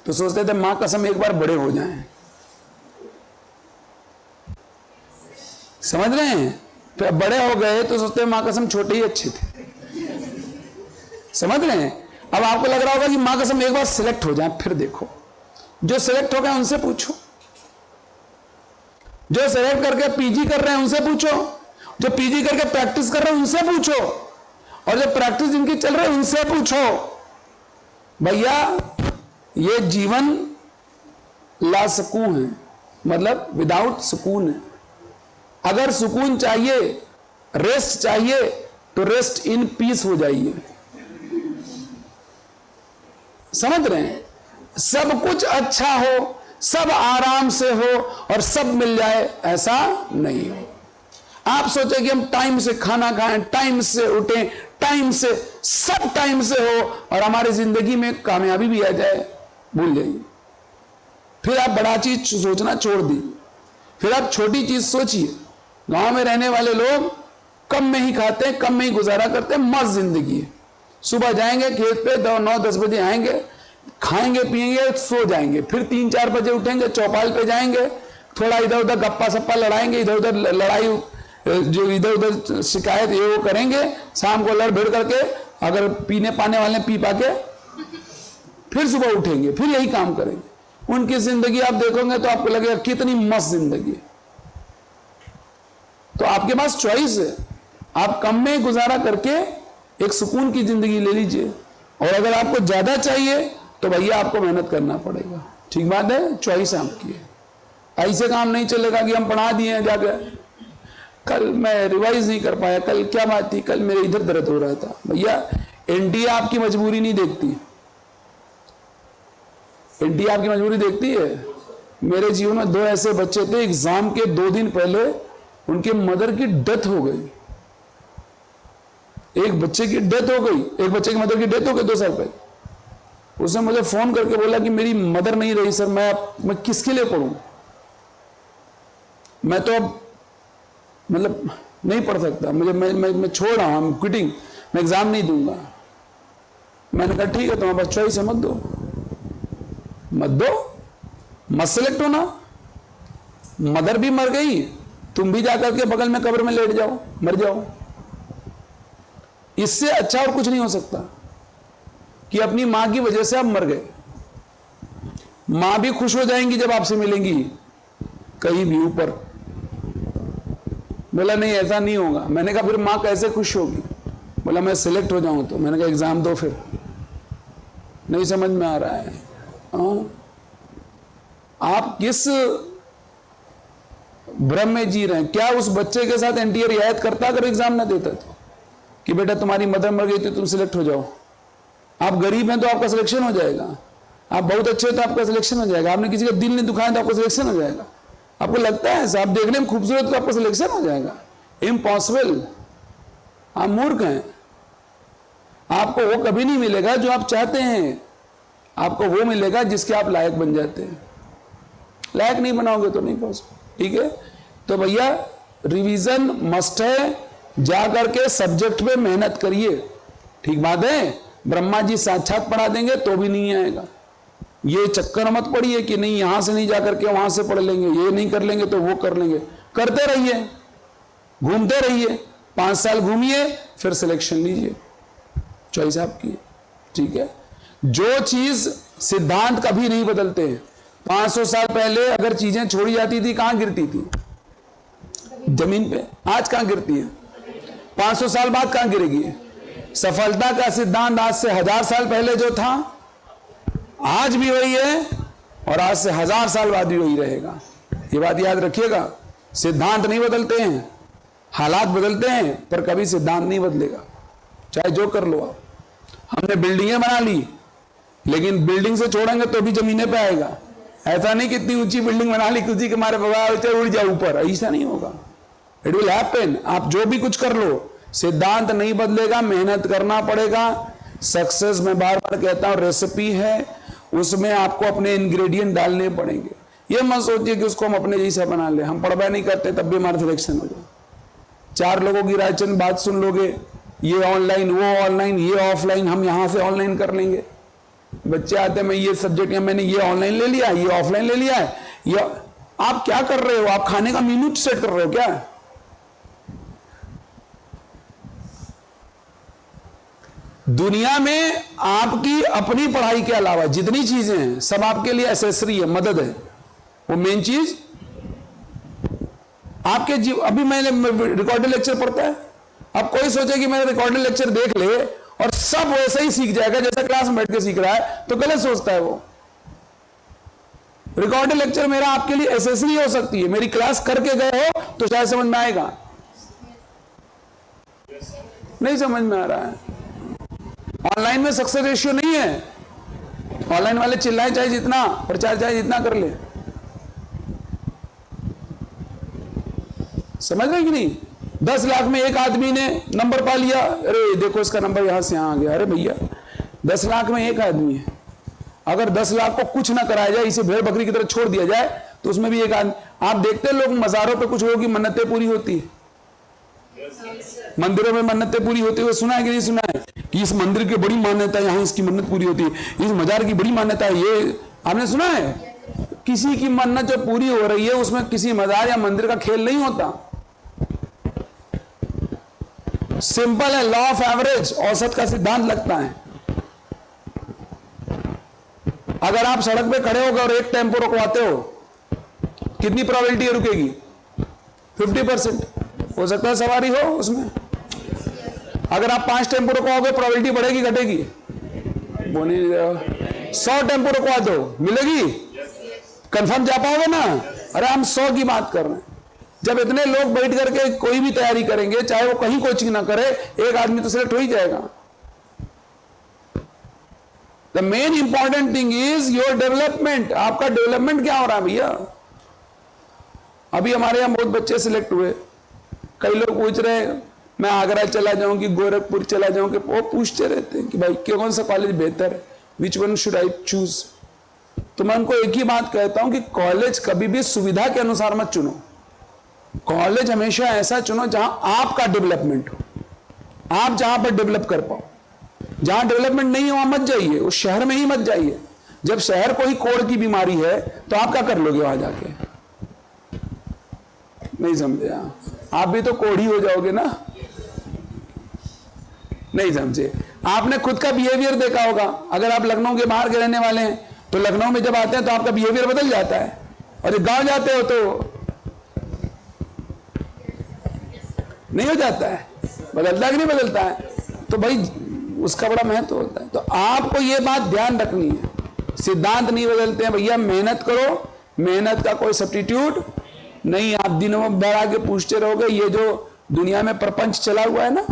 तो सोचते थे मां कसम एक बार बड़े हो जाएं। समझ रहे हैं? फिर बड़े हो गए तो सोचते हैं मां कसम छोटे ही अच्छे थे। समझ रहे हैं? अब आपको लग रहा होगा कि मां कसम एक बार सिलेक्ट हो जाए, फिर देखो। जो सिलेक्ट हो गए उनसे पूछो, जो सिलेक्ट करके पीजी कर रहे हैं उनसे पूछो, जो पीजी करके प्रैक्टिस कर रहे हैं उनसे पूछो, और जो प्रैक्टिस जिनकी चल रही है उनसे पूछो। भैया ये जीवन ला सुकून है, मतलब विदाउट सुकून है। अगर सुकून चाहिए, रेस्ट चाहिए, तो रेस्ट इन पीस हो जाइए। समझ रहे हैं? सब कुछ अच्छा हो, सब आराम से हो और सब मिल जाए, ऐसा नहीं हो। आप सोचे कि हम टाइम से खाना खाएं, टाइम से उठें, टाइम से, सब टाइम से हो और हमारी जिंदगी में कामयाबी भी आ जाए, भूल जाइए। फिर आप बड़ा चीज सोचना छोड़ दीजिए, फिर आप छोटी चीज सोचिए। गांव में रहने वाले लोग कम में ही खाते हैं, कम में ही गुजारा करते हैं, मस्त जिंदगी है। सुबह जाएंगे खेत पे, 9-10 बजे आएंगे, खाएंगे पिएंगे, सो जाएंगे, फिर 3-4 बजे उठेंगे, चौपाल पे जाएंगे, थोड़ा इधर उधर गप्पा सप्पा लड़ाएंगे, इधर उधर लड़ाई, जो इधर उधर शिकायत ये वो करेंगे, शाम को लड़ भिड़ करके, अगर पीने पाने वाले पी पाके, फिर सुबह उठेंगे, फिर यही काम करेंगे। उनकी जिंदगी आप देखोगे तो आपको लगेगा कितनी मस्त जिंदगी है। तो आपके पास चॉइस है, आप कम में गुजारा करके एक सुकून की जिंदगी ले लीजिए, और अगर आपको ज्यादा चाहिए तो भैया आपको मेहनत करना पड़ेगा। ठीक बात है? चॉइस आपकी है। ऐसे काम नहीं चलेगा कि हम पढ़ा दिए हैं जाकर, कल मैं रिवाइज नहीं कर पाया, कल क्या बात थी, कल मेरे इधर दर्द हो रहा था। भैया एनटीए आपकी मजबूरी नहीं देखती, एनटीए आपकी मजबूरी देखती है। मेरे जीवन में 2 ऐसे बच्चे थे, एग्जाम के 2 दिन पहले उनके मदर की डेथ हो गई। एक बच्चे की डेथ हो गई, एक बच्चे की मदर की डेथ हो गई 2 साल पहले। उसने मुझे फोन करके बोला कि मेरी मदर नहीं रही सर, मैं किसके लिए पढ़ूं, मैं तो अब मतलब नहीं पढ़ सकता, मुझे मैं छोड़ रहा हूं, क्विटिंग, मैं एग्जाम नहीं दूंगा। मैंने कहा ठीक है, तुम्हारे पास चॉइस है, मत दो, मत सेलेक्ट होना। मदर भी मर गई, तुम भी जाकर के बगल में कब्र में लेट जाओ, मर जाओ। इससे अच्छा और कुछ नहीं हो सकता। कि अपनी मां की वजह से आप मर गए। मां भी खुश हो जाएंगी जब आपसे मिलेंगी कहीं भी ऊपर। बोला नहीं ऐसा नहीं होगा। मैंने कहा फिर मां कैसे खुश होगी? बोला मैं सिलेक्ट हो जाऊं तो। मैंने कहा एग्जाम दो फिर। नहीं समझ में आ रहा है। आप किस भ्रम में जी रहे हैं? क्या उस बच्चे के साथ एनटीए रियायत करता अगर एग्जाम ना देता तो, कि बेटा तुम्हारी मदर मर गई थी तुम सिलेक्ट हो जाओ? आप गरीब हैं तो आपका सिलेक्शन हो जाएगा, आप बहुत अच्छे हो तो आपका सिलेक्शन हो जाएगा, आपने किसी का दिल नहीं दुखाया तो आपका सिलेक्शन हो जाएगा। आपको लगता है ऐसा? आप देखने में खूबसूरत तो आपका सिलेक्शन हो जाएगा? इम्पॉसिबल। आप मूर्ख हैं। आपको वो कभी नहीं मिलेगा जो आप चाहते हैं, आपको वो मिलेगा जिसके आप लायक बन जाते हैं। लायक नहीं बनाओगे तो नहीं पहुंचोगे। ठीक है, तो भैया रिवीजन मस्ट है, जा करके सब्जेक्ट पे मेहनत करिए। ठीक बात है। ब्रह्मा जी साक्षात पढ़ा देंगे तो भी नहीं आएगा। ये चक्कर मत पड़िए कि नहीं यहां से नहीं जाकर के वहां से पढ़ लेंगे, ये नहीं कर लेंगे तो वो कर लेंगे। करते रहिए, घूमते रहिए, 5 साल घूमिए, फिर सिलेक्शन लीजिए, चॉइस आपकी। ठीक है, जो चीज सिद्धांत कभी नहीं बदलते हैं। 500 साल पहले अगर चीजें छोड़ी जाती थी कहां गिरती थी? जमीन पे। आज कहां गिरती है? 500 साल बाद कहां गिरेगी? सफलता का सिद्धांत आज से 1000 साल पहले जो था आज भी वही है और आज से 1000 साल बाद भी वही रहेगा। ये बात याद रखिएगा। सिद्धांत नहीं बदलते हैं, हालात बदलते हैं, पर कभी सिद्धांत नहीं बदलेगा, चाहे जो कर लो आप। हमने बिल्डिंगें बना ली, लेकिन बिल्डिंग से छोड़ेंगे तो भी जमीने पे आएगा। ऐसा नहीं कि इतनी ऊंची बिल्डिंग बना ली किसी के मारे बगैर उड़ जाए ऊपर, ऐसा नहीं होगा। It will happen. आप जो भी कुछ कर लो, सिद्धांत नहीं बदलेगा, मेहनत करना पड़ेगा। सक्सेस मैं बार बार कहता हूं रेसिपी है, उसमें आपको अपने इंग्रेडिएंट डालने पड़ेंगे। ये मत सोचिए कि उसको हम अपने जैसा बना ले। हम पढ़ाई नहीं करते तब भी हमारा सिलेक्शन हो जाए। 4 लोगों की रायचंद बात सुन लोगे, ये ऑनलाइन, वो ऑनलाइन, ये ऑफलाइन, हम यहां से ऑनलाइन कर लेंगे। बच्चे आते हैं मैं ये सब्जेक्ट, या मैंने ये ऑनलाइन ले लिया, ये ऑफलाइन ले लिया है। या आप क्या कर रहे हो? आप खाने का मेनू सेट कर रहे हो क्या? दुनिया में आपकी अपनी पढ़ाई के अलावा जितनी चीजें हैं सब आपके लिए एसेसरी है, मदद है। वो मेन चीज आपके अभी मैंने रिकॉर्डेड लेक्चर पढ़ता है। अब कोई सोचे कि मैंने रिकॉर्डेड लेक्चर देख ले और सब वैसे ही सीख जाएगा जैसा क्लास में बैठ के सीख रहा है, तो गलत सोचता है वो। रिकॉर्डेड लेक्चर मेरा आपके लिए एसेसरी हो सकती है। मेरी क्लास करके गए हो तो शायद समझ में आएगा, नहीं समझ में आ रहा है। ऑनलाइन में सक्सेस रेशियो नहीं है। ऑनलाइन वाले चिल्लाए चाहे जितना, प्रचार चाहे जितना कर ले, समझ रहे कि नहीं? 10 लाख में एक आदमी ने नंबर पा लिया, अरे देखो इसका नंबर यहां से यहां आ गया। अरे भैया 10 लाख में एक आदमी है। अगर 10 लाख को कुछ ना कराया जाए, इसे भेड़ बकरी की तरह छोड़ दिया जाए, तो उसमें भी एक आदमी। आप देखते लोग मज़ारों पे कुछ लोगों की मन्नतें पूरी होती है, मंदिरों में मन्नतें पूरी होती है। सुना है कि नहीं सुना है कि इस मंदिर की बड़ी मान्यता है, यहां इसकी मन्नत पूरी होती है, इस मजार की बड़ी मान्यता है, ये आपने सुना है? किसी की मन्नत जो पूरी हो रही है उसमें किसी मजार या मंदिर का खेल नहीं होता। सिंपल है, लॉ ऑफ एवरेज, औसत का सिद्धांत लगता है। अगर आप सड़क पे खड़े हो गए और एक टेंपो रुकवाते हो, कितनी प्रोबेबिलिटी है रुकेगी? 50%। हो सकता है सवारी हो उसमें। अगर आप 5 टेंपो रुकवाओगे प्रोबेबिलिटी बढ़ेगी घटेगी? वो नहीं। 100 टेंपो रुकवा दो, मिलेगी? कंफर्म जा पाओगे ना? अरे हम 100 की बात कर रहे हैं। जब इतने लोग बैठ करके कोई भी तैयारी करेंगे, चाहे वो कहीं कोचिंग ना करे, एक आदमी तो सिलेक्ट हो ही जाएगा। The main important thing is your development. आपका डेवलपमेंट क्या हो रहा है भैया? अभी हमारे यहां बहुत बच्चे सिलेक्ट हुए। कई लोग पूछ रहे हैं मैं आगरा चला जाऊं कि गोरखपुर चला जाऊं, कि वो पूछते रहते हैं कि भाई कौन सा कॉलेज बेहतर है, which one should I choose. तो मैं उनको एक ही बात कहता हूं कि कॉलेज कभी भी सुविधा के अनुसार मत चुनो। कॉलेज हमेशा ऐसा चुनो जहां आपका डेवलपमेंट हो, आप जहां पर डेवलप कर पाओ। जहां डेवलपमेंट नहीं हो वहां मत जाइए, उस शहर में ही मत जाइए। जब शहर को ही कोढ़ की बीमारी है तो आप क्या कर लोगे वहां जाके? नहीं समझे? आप भी तो कोढ़ी हो जाओगे ना, नहीं समझे? आपने खुद का बिहेवियर देखा होगा। अगर आप लखनऊ के बाहर के रहने वाले हैं तो लखनऊ में जब आते हैं तो आपका बिहेवियर बदल जाता है, और जब गांव जाते हो तो नहीं हो जाता है, बदलता कि नहीं बदलता है। तो भाई उसका बड़ा महत्व होता है। तो आपको यह बात ध्यान रखनी है, सिद्धांत नहीं बदलते हैं भैया, मेहनत करो, मेहनत का कोई सब्स्टिट्यूट नहीं। आप दिनों भर आके पूछते रहोगे। ये जो दुनिया में प्रपंच चला हुआ है ना,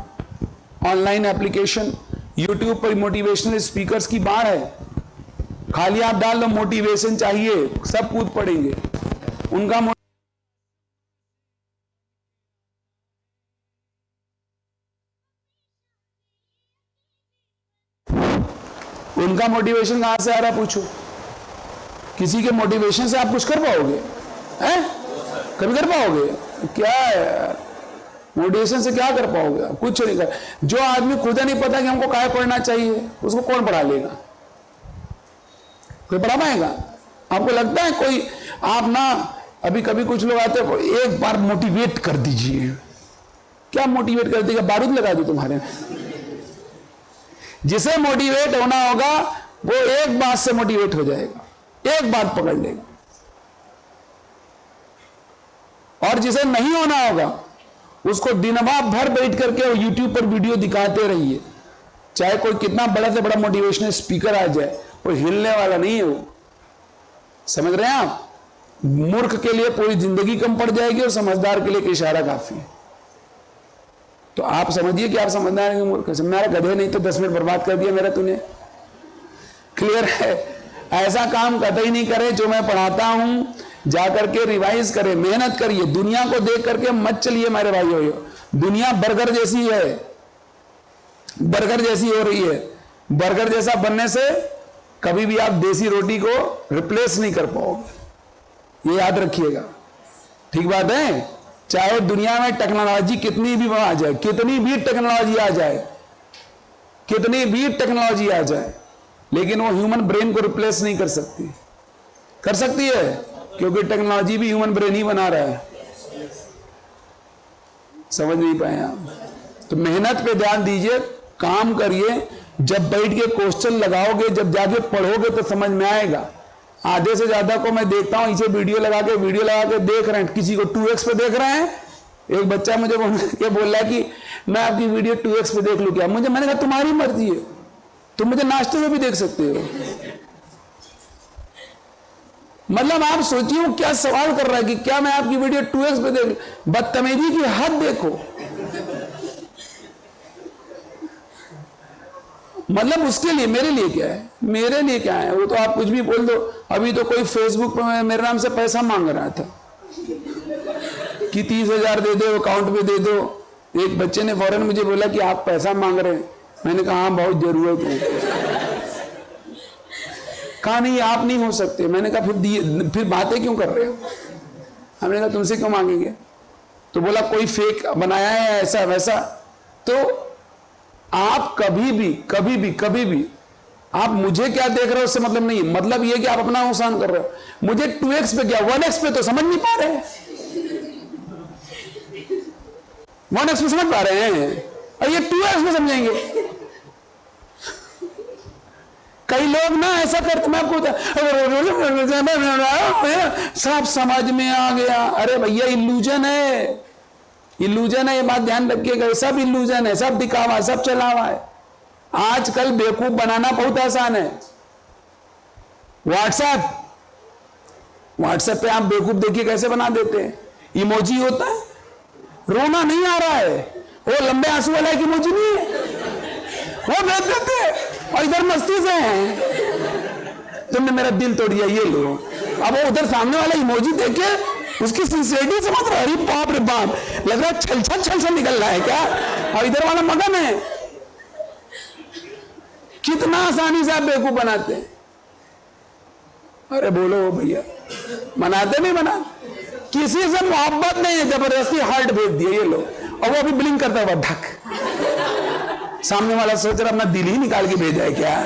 ऑनलाइन एप्लीकेशन, यूट्यूब पर मोटिवेशनल स्पीकर्स की बाढ़ है। खाली आप डाल लो मोटिवेशन चाहिए, सब कूद पड़ेंगे। उनका मोटिवेशन कहां से आ रहा है पूछो। किसी के मोटिवेशन से आप कुछ कर पाओगे? हैं? कभी कर पाओगे? क्या है मोटिवेशन से क्या कर पाओगे? कुछ नहीं कर। जो आदमी खुद नहीं पता कि हमको क्या पढ़ना चाहिए, उसको कौन पढ़ा लेगा? कोई पढ़ा पाएगा? आपको लगता है कोई? आप ना अभी कभी कुछ लोग आते हैं, एक बार मोटिवेट कर दीजिए। क्या मोटिवेट कर देगा? बारूद लगा दो तुम्हारे। जिसे मोटिवेट होना होगा वो एक बात से मोटिवेट हो जाएगा, एक बात पकड़ लेगा। और जिसे नहीं होना होगा उसको दिन भर बैठ करके यूट्यूब पर वीडियो दिखाते रहिए। चाहे कोई कितना बड़ा से बड़ा मोटिवेशनल स्पीकर आ जाए, वो हिलने वाला नहीं है। वो समझ रहे हैं आप? मूर्ख के लिए पूरी जिंदगी कम पड़ जाएगी और समझदार के लिए एक इशारा काफी है। तो आप समझिए कि आप समझदार हैं मूर्ख? मेरा गधे नहीं तो 10 मिनट बर्बाद कर दिया मेरा तूने। क्लियर है? ऐसा काम कतई नहीं करे। जो मैं पढ़ाता हूं जाकर के रिवाइज करें, मेहनत करिए। दुनिया को देख करके मत चलिए मेरे भाइयों। दुनिया बर्गर जैसी है, बर्गर जैसी हो रही है। बर्गर जैसा बनने से कभी भी आप देसी रोटी को रिप्लेस नहीं कर पाओगे, ये याद रखिएगा। ठीक बात है? चाहे दुनिया में टेक्नोलॉजी कितनी भी आ जाए, कितनी भी टेक्नोलॉजी आ जाए, कितनी भी टेक्नोलॉजी आ जाए, लेकिन वो ह्यूमन ब्रेन को रिप्लेस नहीं कर सकती। कर सकती है? क्योंकि टेक्नोलॉजी भी ह्यूमन ब्रेन ही बना रहा है। समझ नहीं पाए आप? तो मेहनत पे ध्यान दीजिए, काम करिए। जब बैठ के क्वेश्चन लगाओगे, जब जाके पढ़ोगे तो समझ में आएगा। आधे से ज्यादा को मैं देखता हूं इसे वीडियो लगा के देख रहे हैं, किसी को 2x पे देख रहे हैं। एक बच्चा मुझे बोल रहा है कि मैं आपकी वीडियो 2x पे देख लूं क्या? मैंने कहा तुम्हारी मर्जी है, तुम मुझे नाचते हुए भी देख सकते हो। मतलब आप सोचिए वो क्या सवाल कर रहा है कि क्या मैं आपकी वीडियो 2x पे देख? बदतमीजी की हद देखो। मतलब उसके लिए, मेरे लिए क्या है? मेरे लिए क्या है? वो तो आप कुछ भी बोल दो। अभी तो कोई फेसबुक पे मेरे नाम से पैसा मांग रहा था कि 30,000 दे दो, अकाउंट पे दे दो। एक बच्चे ने फौरन मुझे बोला कि आप पैसा मांग रहे हैं। मैंने कहा हाँ बहुत जरूरत है। कहा नहीं आप नहीं हो सकते। मैंने कहा फिर बातें क्यों कर रहे हो? हमने कहा तुमसे क्यों मांगेंगे? तो बोला कोई फेक बनाया है ऐसा वैसा। तो आप कभी भी आप मुझे क्या देख रहे हो उससे मतलब नहीं। मतलब ये कि आप अपना नुकसान कर रहे हो। मुझे 2x पे क्या 1x पे तो समझ नहीं पा रहे हैं। 1x पे समझ पा रहे हैं और ये 2x पे समझेंगे। कई लोग ना ऐसा करते, मैं आपको सब समझ में आ गया। अरे भैया इल्यूजन है, इल्यूजन है, ये बात ध्यान रखिएगा। सब इल्यूजन है, सब दिखावा, सब चलावा है। आजकल बेवकूफ बनाना बहुत आसान है। व्हाट्सएप पे आप बेवकूफ देखिए कैसे बना देते हैं। इमोजी होता है, रोना नहीं आ रहा है, वो लंबे आंसू वाला एक इमोजी नहीं है, वो भेज देते हैं और इधर मस्ती से हैं, तुमने मेरा दिल तोड़ दिया, ये लो। अब वो उधर सामने वाला इमोजी देखे उसकी सिंसियरिटी समझ रहा है। अरे बाप रे बाप, लग रहा है छल निकल रहा है क्या? और इधर वाला मगन है। कितना आसानी से आप बेवकूफ बनाते हैं। अरे बोलो भैया, मनाते नहीं बनाते? किसी से मोहब्बत नहीं है, जबरदस्ती हार्ट भेज दिया ये लो, और वो अभी ब्लिंक करता हुआ ढक। सामने वाला सोच रहा अपना दिल ही निकाल के भेजा है क्या?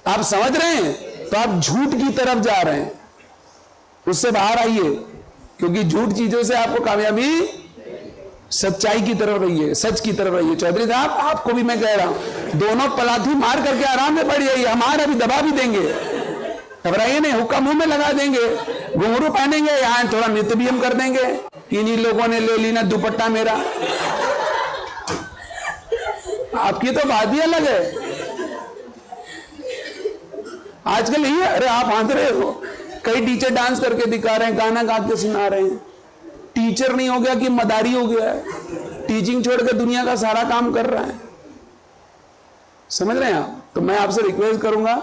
आप समझ रहे हैं? तो आप झूठ की तरफ जा रहे हैं, उससे बाहर आइए, क्योंकि झूठ चीजों से आपको कामयाबी सच्चाई की तरफ रहिए, सच की तरफ रहिए। चौधरी साहब आपको भी मैं कह रहा हूं, दोनों पलाथी मार करके आराम से पड़ जाइए, हमारा भी दबा भी देंगे, घबराइए नहीं, हुक्का मुंह में लगा देंगे, घुंघरू पहनेंगे, यहाँ थोड़ा नृत्य भी हम कर देंगे। इन्हीं लोगों ने ले ली ना दुपट्टा मेरा, आपकी तो बात ही अलग है। आजकल यही है, अरे आप हंस रहे हो, कई टीचर डांस करके दिखा रहे हैं, गाना गा के सुना रहे हैं। टीचर नहीं हो गया कि मदारी हो गया है, टीचिंग छोड़ के दुनिया का सारा काम कर रहा है। समझ रहे हैं आप? तो मैं आपसे रिक्वेस्ट करूंगा,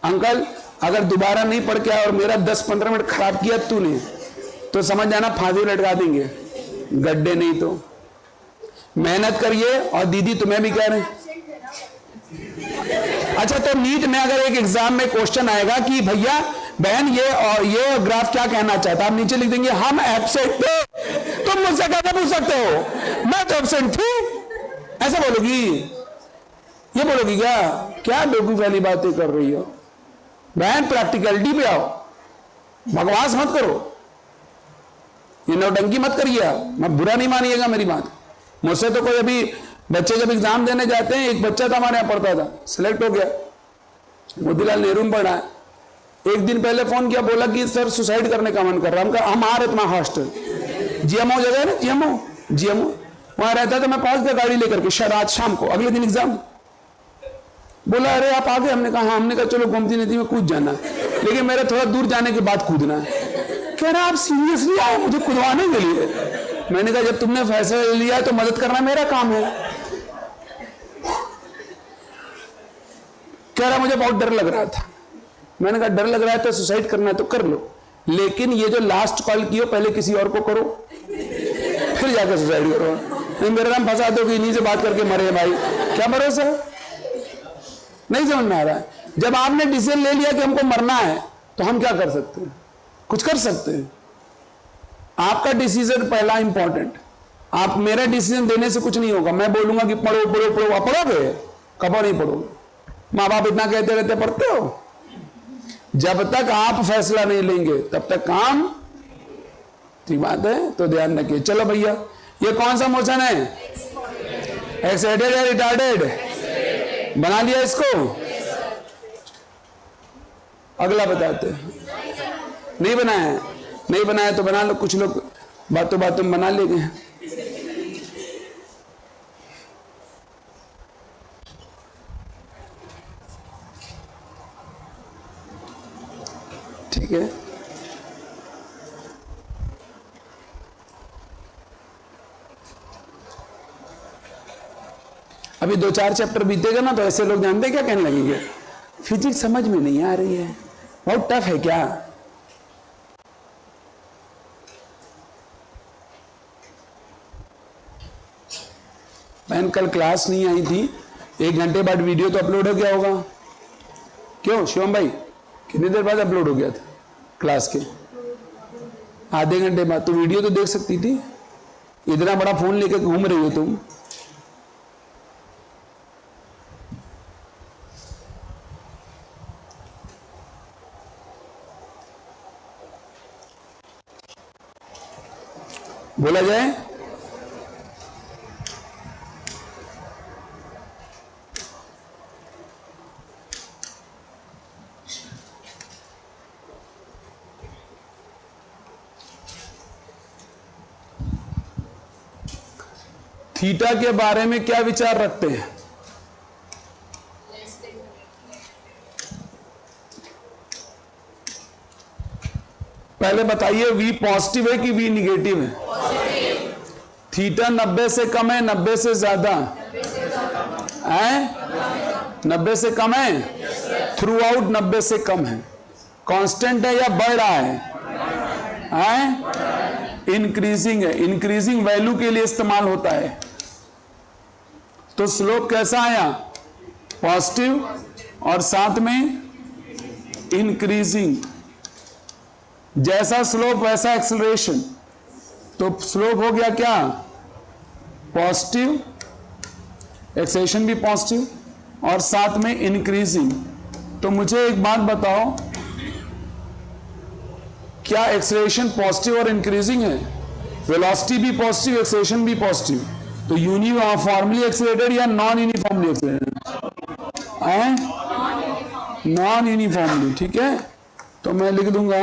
अंकल अगर दोबारा नहीं पढ़ के आया और मेरा 10-15 मिनट खराब किया तूने, तो समझ जाना फांसी लटका देंगे, गड्ढे नहीं तो। मेहनत करिए। और दीदी तुम्हें भी कह रहे हैं, अच्छा तो नीट में अगर एक एग्जाम में क्वेश्चन आएगा कि भैया बहन ये ग्राफ क्या कहना चाहता है, आप नीचे लिख देंगे हम एब्सेंट थे। तुम मुझसे कैसे पूछ सकते हो, मैं तो एब्सेंट थी, ऐसा बोलोगी? ये बोलोगी क्या बेवकूफ वाली बातें कर रही हो? बहन प्रैक्टिकलिटी पे आओ, बकवास मत करो, ये नौटंकी मत करिए। मैं बुरा नहीं मानिएगा मेरी बात। मुझसे तो कोई अभी बच्चे जब एग्जाम देने जाते हैं, एक बच्चा था हमारे यहाँ पढ़ता था, सिलेक्ट हो गया, मोतीलाल नेहरू में पढ़ा है। एक दिन पहले फोन किया, बोला कि सर सुसाइड करने का मन कर रहा है। हम आ रहे तुम्हारा हॉस्टल, जीएमओ जगह है ना, जीएमओ वहां रहता था। मैं पहुंच गया गाड़ी लेकर के, शायद आज शाम को, अगले दिन एग्जाम। बोला अरे आप आ गए? हमने कहा हाँ। हमने कहा चलो गोमती नदी में कूद जाना, लेकिन मेरा थोड़ा दूर जाने के बाद कूदना है। कह रहा आप सीरियसली आए मुझे कूदवाने के लिए? मैंने कहा जब तुमने फैसला ले लिया तो मदद करना मेरा काम है। कह रहा मुझे बहुत डर लग रहा था। मैंने कहा डर लग रहा है तो सुसाइड करना है तो कर लो, लेकिन ये जो लास्ट कॉल किया पहले किसी और को करो, फिर जाकर सुसाइड करो। नहीं मेरा नाम फंसा दो कि इन्हीं से बात करके मरे भाई, क्या भरोसा? नहीं समझ में आ रहा है। जब आपने डिसीजन ले लिया कि हमको मरना है, तो हम क्या कर सकते हैं? कुछ कर सकते हैं? आपका डिसीजन पहला इंपॉर्टेंट। आप मेरा डिसीजन देने से कुछ नहीं होगा। मैं बोलूंगा कि पढ़ो पढ़ो पढ़ो, आप पढ़ोगे? कब नहीं पढ़ोगे? माँ बाप इतना कहते रहते, पढ़ते हो? जब तक आप फैसला नहीं लेंगे तब तक काम, ठीक बात है, तो ध्यान रखिए। चलो भैया, ये कौन सा मोशन है? एक्साइटेड या रिटार्डेड? बना लिया इसको? अगला बताते हैं। नहीं बनाया है? नहीं बनाया तो बना लो। कुछ लोग बातों बातों में बना लेंगे। ठीक है, अभी 2-4 चैप्टर बीतेगा ना तो ऐसे लोग जानते हैं क्या कहने लगेंगे, फिजिक्स समझ में नहीं आ रही है, बहुत टफ है क्या? बहन कल क्लास नहीं आई थी, 1 घंटे बाद वीडियो तो अपलोड हो गया होगा। क्यों शिवम भाई, कितनी देर बाद अपलोड हो गया था क्लास के? आधे घंटे बाद। तो वीडियो तो देख सकती थी, इतना बड़ा फोन लेकर घूम रही हो तुम। बोला जाए थीटा के बारे में क्या विचार रखते हैं? पहले बताइए, v पॉजिटिव है कि v निगेटिव है? थीटा 90 से कम है, 90 से ज्यादा है? 90 से कम है, थ्रू आउट 90 से कम है। कांस्टेंट है या बढ़ रहा है? इंक्रीजिंग है। इंक्रीजिंग वैल्यू के लिए इस्तेमाल होता है। तो स्लोप कैसा आया? पॉजिटिव और साथ में इंक्रीजिंग। जैसा स्लोप वैसा एक्सेलरेशन। तो स्लोप हो गया क्या? पॉजिटिव, एक्सेलरेशन भी पॉजिटिव और साथ में इंक्रीजिंग। तो मुझे एक बात बताओ, क्या एक्सेलरेशन पॉजिटिव और इंक्रीजिंग है? वेलोसिटी भी पॉजिटिव, एक्सेलरेशन भी पॉजिटिव, तो यूनिफॉर्मली एक्सेलरेटेड या non uniformly accelerated? Non uniformly, ठीक है। तो मैं लिख दूंगा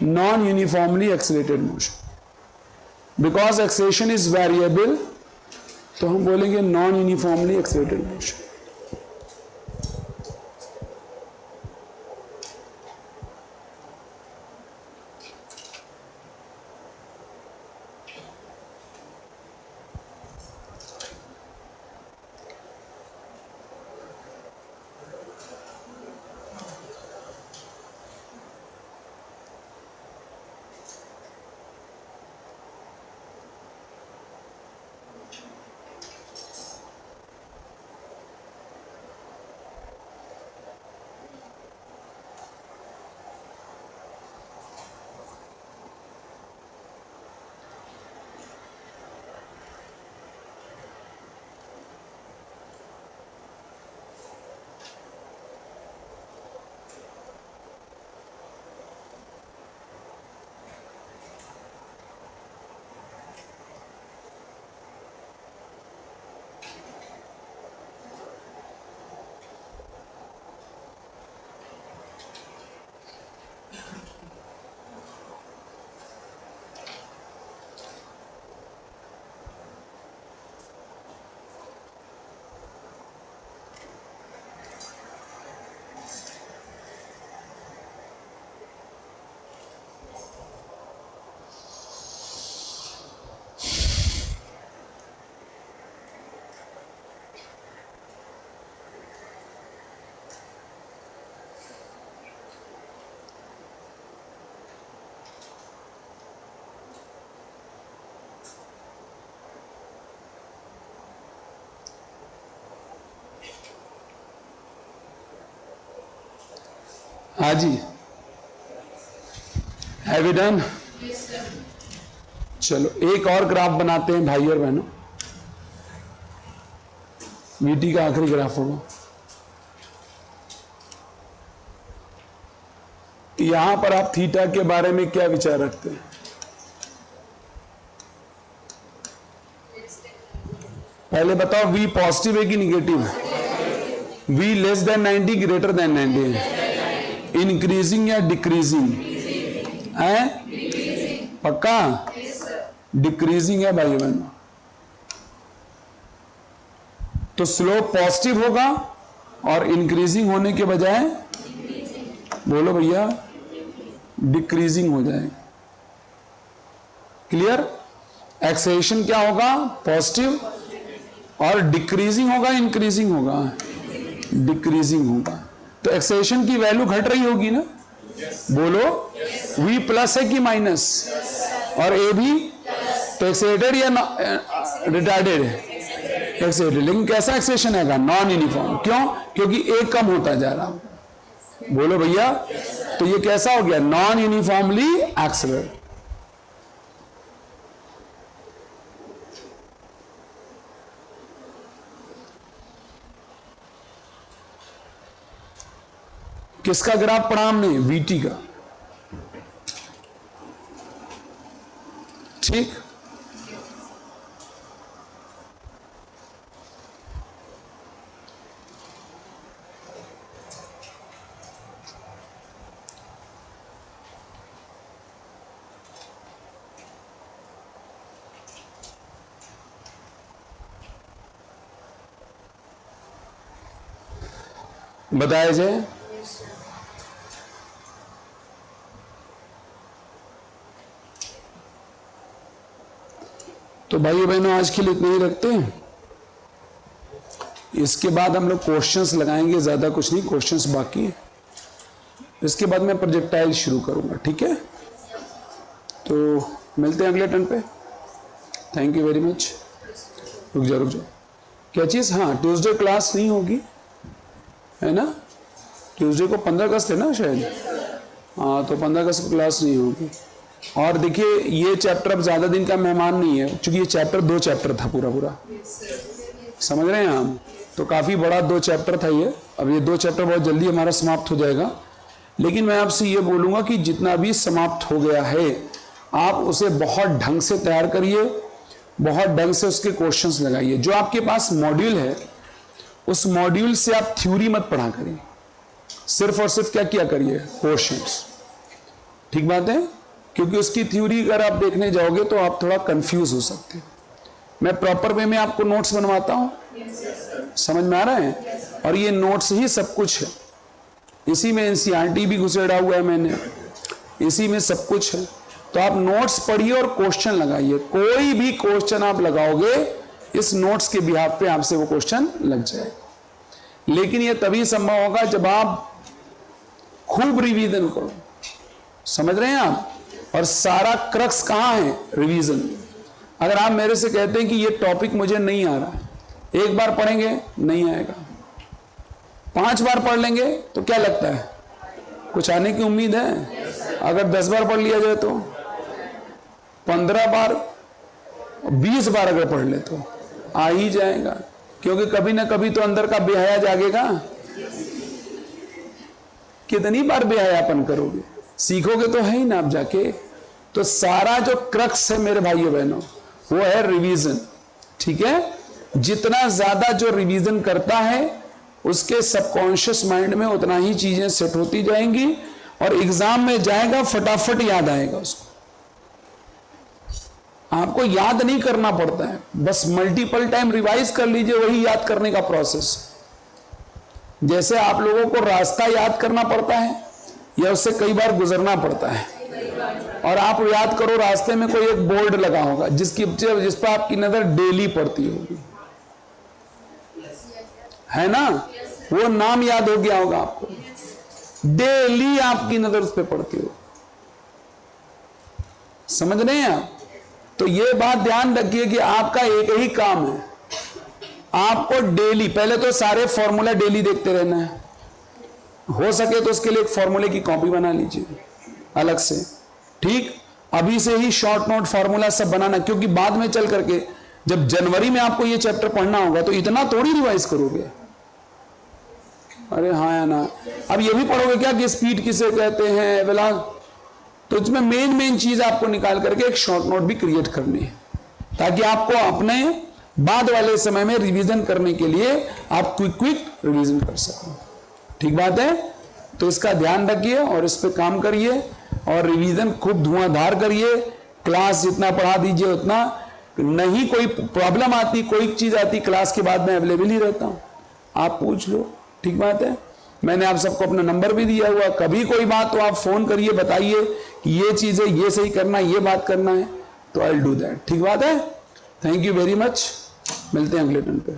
non uniformly accelerated motion. Because acceleration is variable, तो हम बोलेंगे नॉन यूनिफॉर्मली एक्सेलरेटेड मोशन। हाँ जी, हैव यू डन? चलो एक और ग्राफ बनाते हैं भाई और बहनों, वीटी का आखिरी ग्राफ होगा। यहां पर आप थीटा के बारे में क्या विचार रखते हैं? पहले बताओ, वी पॉजिटिव है कि निगेटिव है? V less than 90 greater than 90 है? इंक्रीजिंग या डिक्रीजिंग है? पक्का डिक्रीजिंग है भाई बहन। तो स्लोप पॉजिटिव होगा और इंक्रीजिंग होने के बजाय बोलो भैया डिक्रीजिंग हो जाएगा। क्लियर? एक्सेलरेशन क्या होगा? पॉजिटिव, और डिक्रीजिंग होगा इंक्रीजिंग होगा? डिक्रीजिंग होगा। तो एक्सेलरेशन की वैल्यू घट रही होगी ना? बोलो v प्लस है कि माइनस? और a भी? तो एक्सेलरेटेड या रिटार्डेड है? एक्सेलरेटेड। लेकिन कैसा एक्सेलरेशन आएगा? Non uniform. क्यों? क्योंकि a कम होता जा रहा। बोलो भैया, तो ये कैसा हो गया? Non uniformly accelerate. किसका ग्राफ पढ़ा हमने? वीटी का। ठीक, बताया जाए। तो भाइयों बहनों आज के लिए इतना ही रखते हैं। इसके बाद हम लोग क्वेश्चंस लगाएंगे, ज्यादा कुछ नहीं, क्वेश्चंस बाकी है। इसके बाद मैं प्रोजेक्टाइल शुरू करूंगा, ठीक है? तो मिलते हैं अगले टर्न पे। Thank you very much. रुक जाओ। क्या चीज? हाँ, ट्यूसडे क्लास नहीं होगी, है ना? ट्यूसडे को 15 अगस्त है ना शायद? हाँ, तो 15 अगस्त को क्लास नहीं होगी। और देखिए, ये चैप्टर अब ज्यादा दिन का मेहमान नहीं है, क्योंकि ये चैप्टर 2 चैप्टर था पूरा। समझ रहे हैं हम? तो काफी बड़ा 2 चैप्टर था ये। अब ये 2 चैप्टर बहुत जल्दी हमारा समाप्त हो जाएगा। लेकिन मैं आपसे ये बोलूंगा कि जितना भी समाप्त हो गया है, आप उसे बहुत ढंग से तैयार करिए, बहुत ढंग से उसके क्वेश्चंस लगाइए। जो आपके पास मॉड्यूल है उस मॉड्यूल से आप थ्योरी मत पढ़ा करिए, सिर्फ और सिर्फ क्या किया करिए, क्वेश्चंस। ठीक बात है, क्योंकि उसकी थ्योरी अगर आप देखने जाओगे तो आप थोड़ा कंफ्यूज हो सकते हैं। मैं प्रॉपर वे में आपको नोट्स बनवाता हूं, समझ में आ रहा है, और ये नोट्स ही सब कुछ है। इसी में एनसीईआरटी भी घुसेड़ा हुआ है मैंने, इसी में सब कुछ है। तो आप नोट्स पढ़िए और क्वेश्चन लगाइए। कोई भी क्वेश्चन आप लगाओगे इस नोट्स के बिहाफ पे आपसे वो क्वेश्चन लग जाए। लेकिन ये तभी संभव होगा जब आप खूब रिवीजन करो, समझ रहे हैं आप। और सारा क्रक्स कहां है, रिवीजन। अगर आप मेरे से कहते हैं कि ये टॉपिक मुझे नहीं आ रहा, एक बार पढ़ेंगे नहीं आएगा, 5 बार पढ़ लेंगे तो क्या लगता है कुछ आने की उम्मीद है। अगर 10 बार पढ़ लिया जाए तो 15 बार 20 बार अगर पढ़ ले तो आ ही जाएगा, क्योंकि कभी ना कभी तो अंदर का बेहया जागेगा। कितनी बार बेहयापन करोगे, सीखोगे तो है ही ना आप जाके। तो सारा जो क्रक्स है मेरे भाइयों बहनों वो है रिवीजन। ठीक है, जितना ज्यादा जो रिवीजन करता है उसके सबकॉन्शियस माइंड में उतना ही चीजें सेट होती जाएंगी और एग्जाम में जाएगा फटाफट याद आएगा उसको। आपको याद नहीं करना पड़ता है, बस मल्टीपल टाइम रिवाइज कर लीजिए, वही याद करने का प्रोसेस। जैसे आप लोगों को रास्ता याद करना पड़ता है या उससे कई बार गुजरना पड़ता है। और आप याद करो, रास्ते में कोई एक बोर्ड लगा होगा जिस पर आपकी नजर डेली पड़ती होगी, है ना, वो नाम याद हो गया होगा आपको, डेली आपकी नजर उस पर पड़ती हो। समझ रहे हैं आप। तो ये बात ध्यान रखिए कि आपका एक ही काम है, आपको डेली, पहले तो सारे फॉर्मूला डेली देखते रहना है। हो सके तो उसके लिए एक फॉर्मूले की कॉपी बना लीजिए अलग से। ठीक, अभी से ही शॉर्ट नोट फॉर्मूला सब बनाना, क्योंकि बाद में चल करके जब जनवरी में आपको ये चैप्टर पढ़ना होगा तो इतना थोड़ी रिवाइज करोगे। अरे हाँ या ना, अब ये भी पढ़ोगे क्या कि स्पीड किसे कहते हैं, वेलोसिटी, तो इसमें मेन चीज आपको निकाल करके एक शॉर्ट नोट भी क्रिएट करनी है, ताकि आपको अपने बाद वाले समय में रिवीजन करने के लिए आप क्विक रिवीजन कर सको। ठीक बात है। तो इसका ध्यान रखिए और इस पर काम करिए और रिवीजन खूब धुआंधार करिए। क्लास जितना पढ़ा दीजिए उतना, नहीं कोई प्रॉब्लम आती, कोई चीज आती, क्लास के बाद में अवेलेबल ही रहता हूं, आप पूछ लो। ठीक बात है। मैंने आप सबको अपना नंबर भी दिया हुआ, कभी कोई बात तो आप फोन करिए, बताइए कि ये चीज है, ये सही करना है, ये बात करना है, तो आई विल डू दैट। ठीक बात है। थैंक यू वेरी मच, मिलते हैं अगले दिन पे।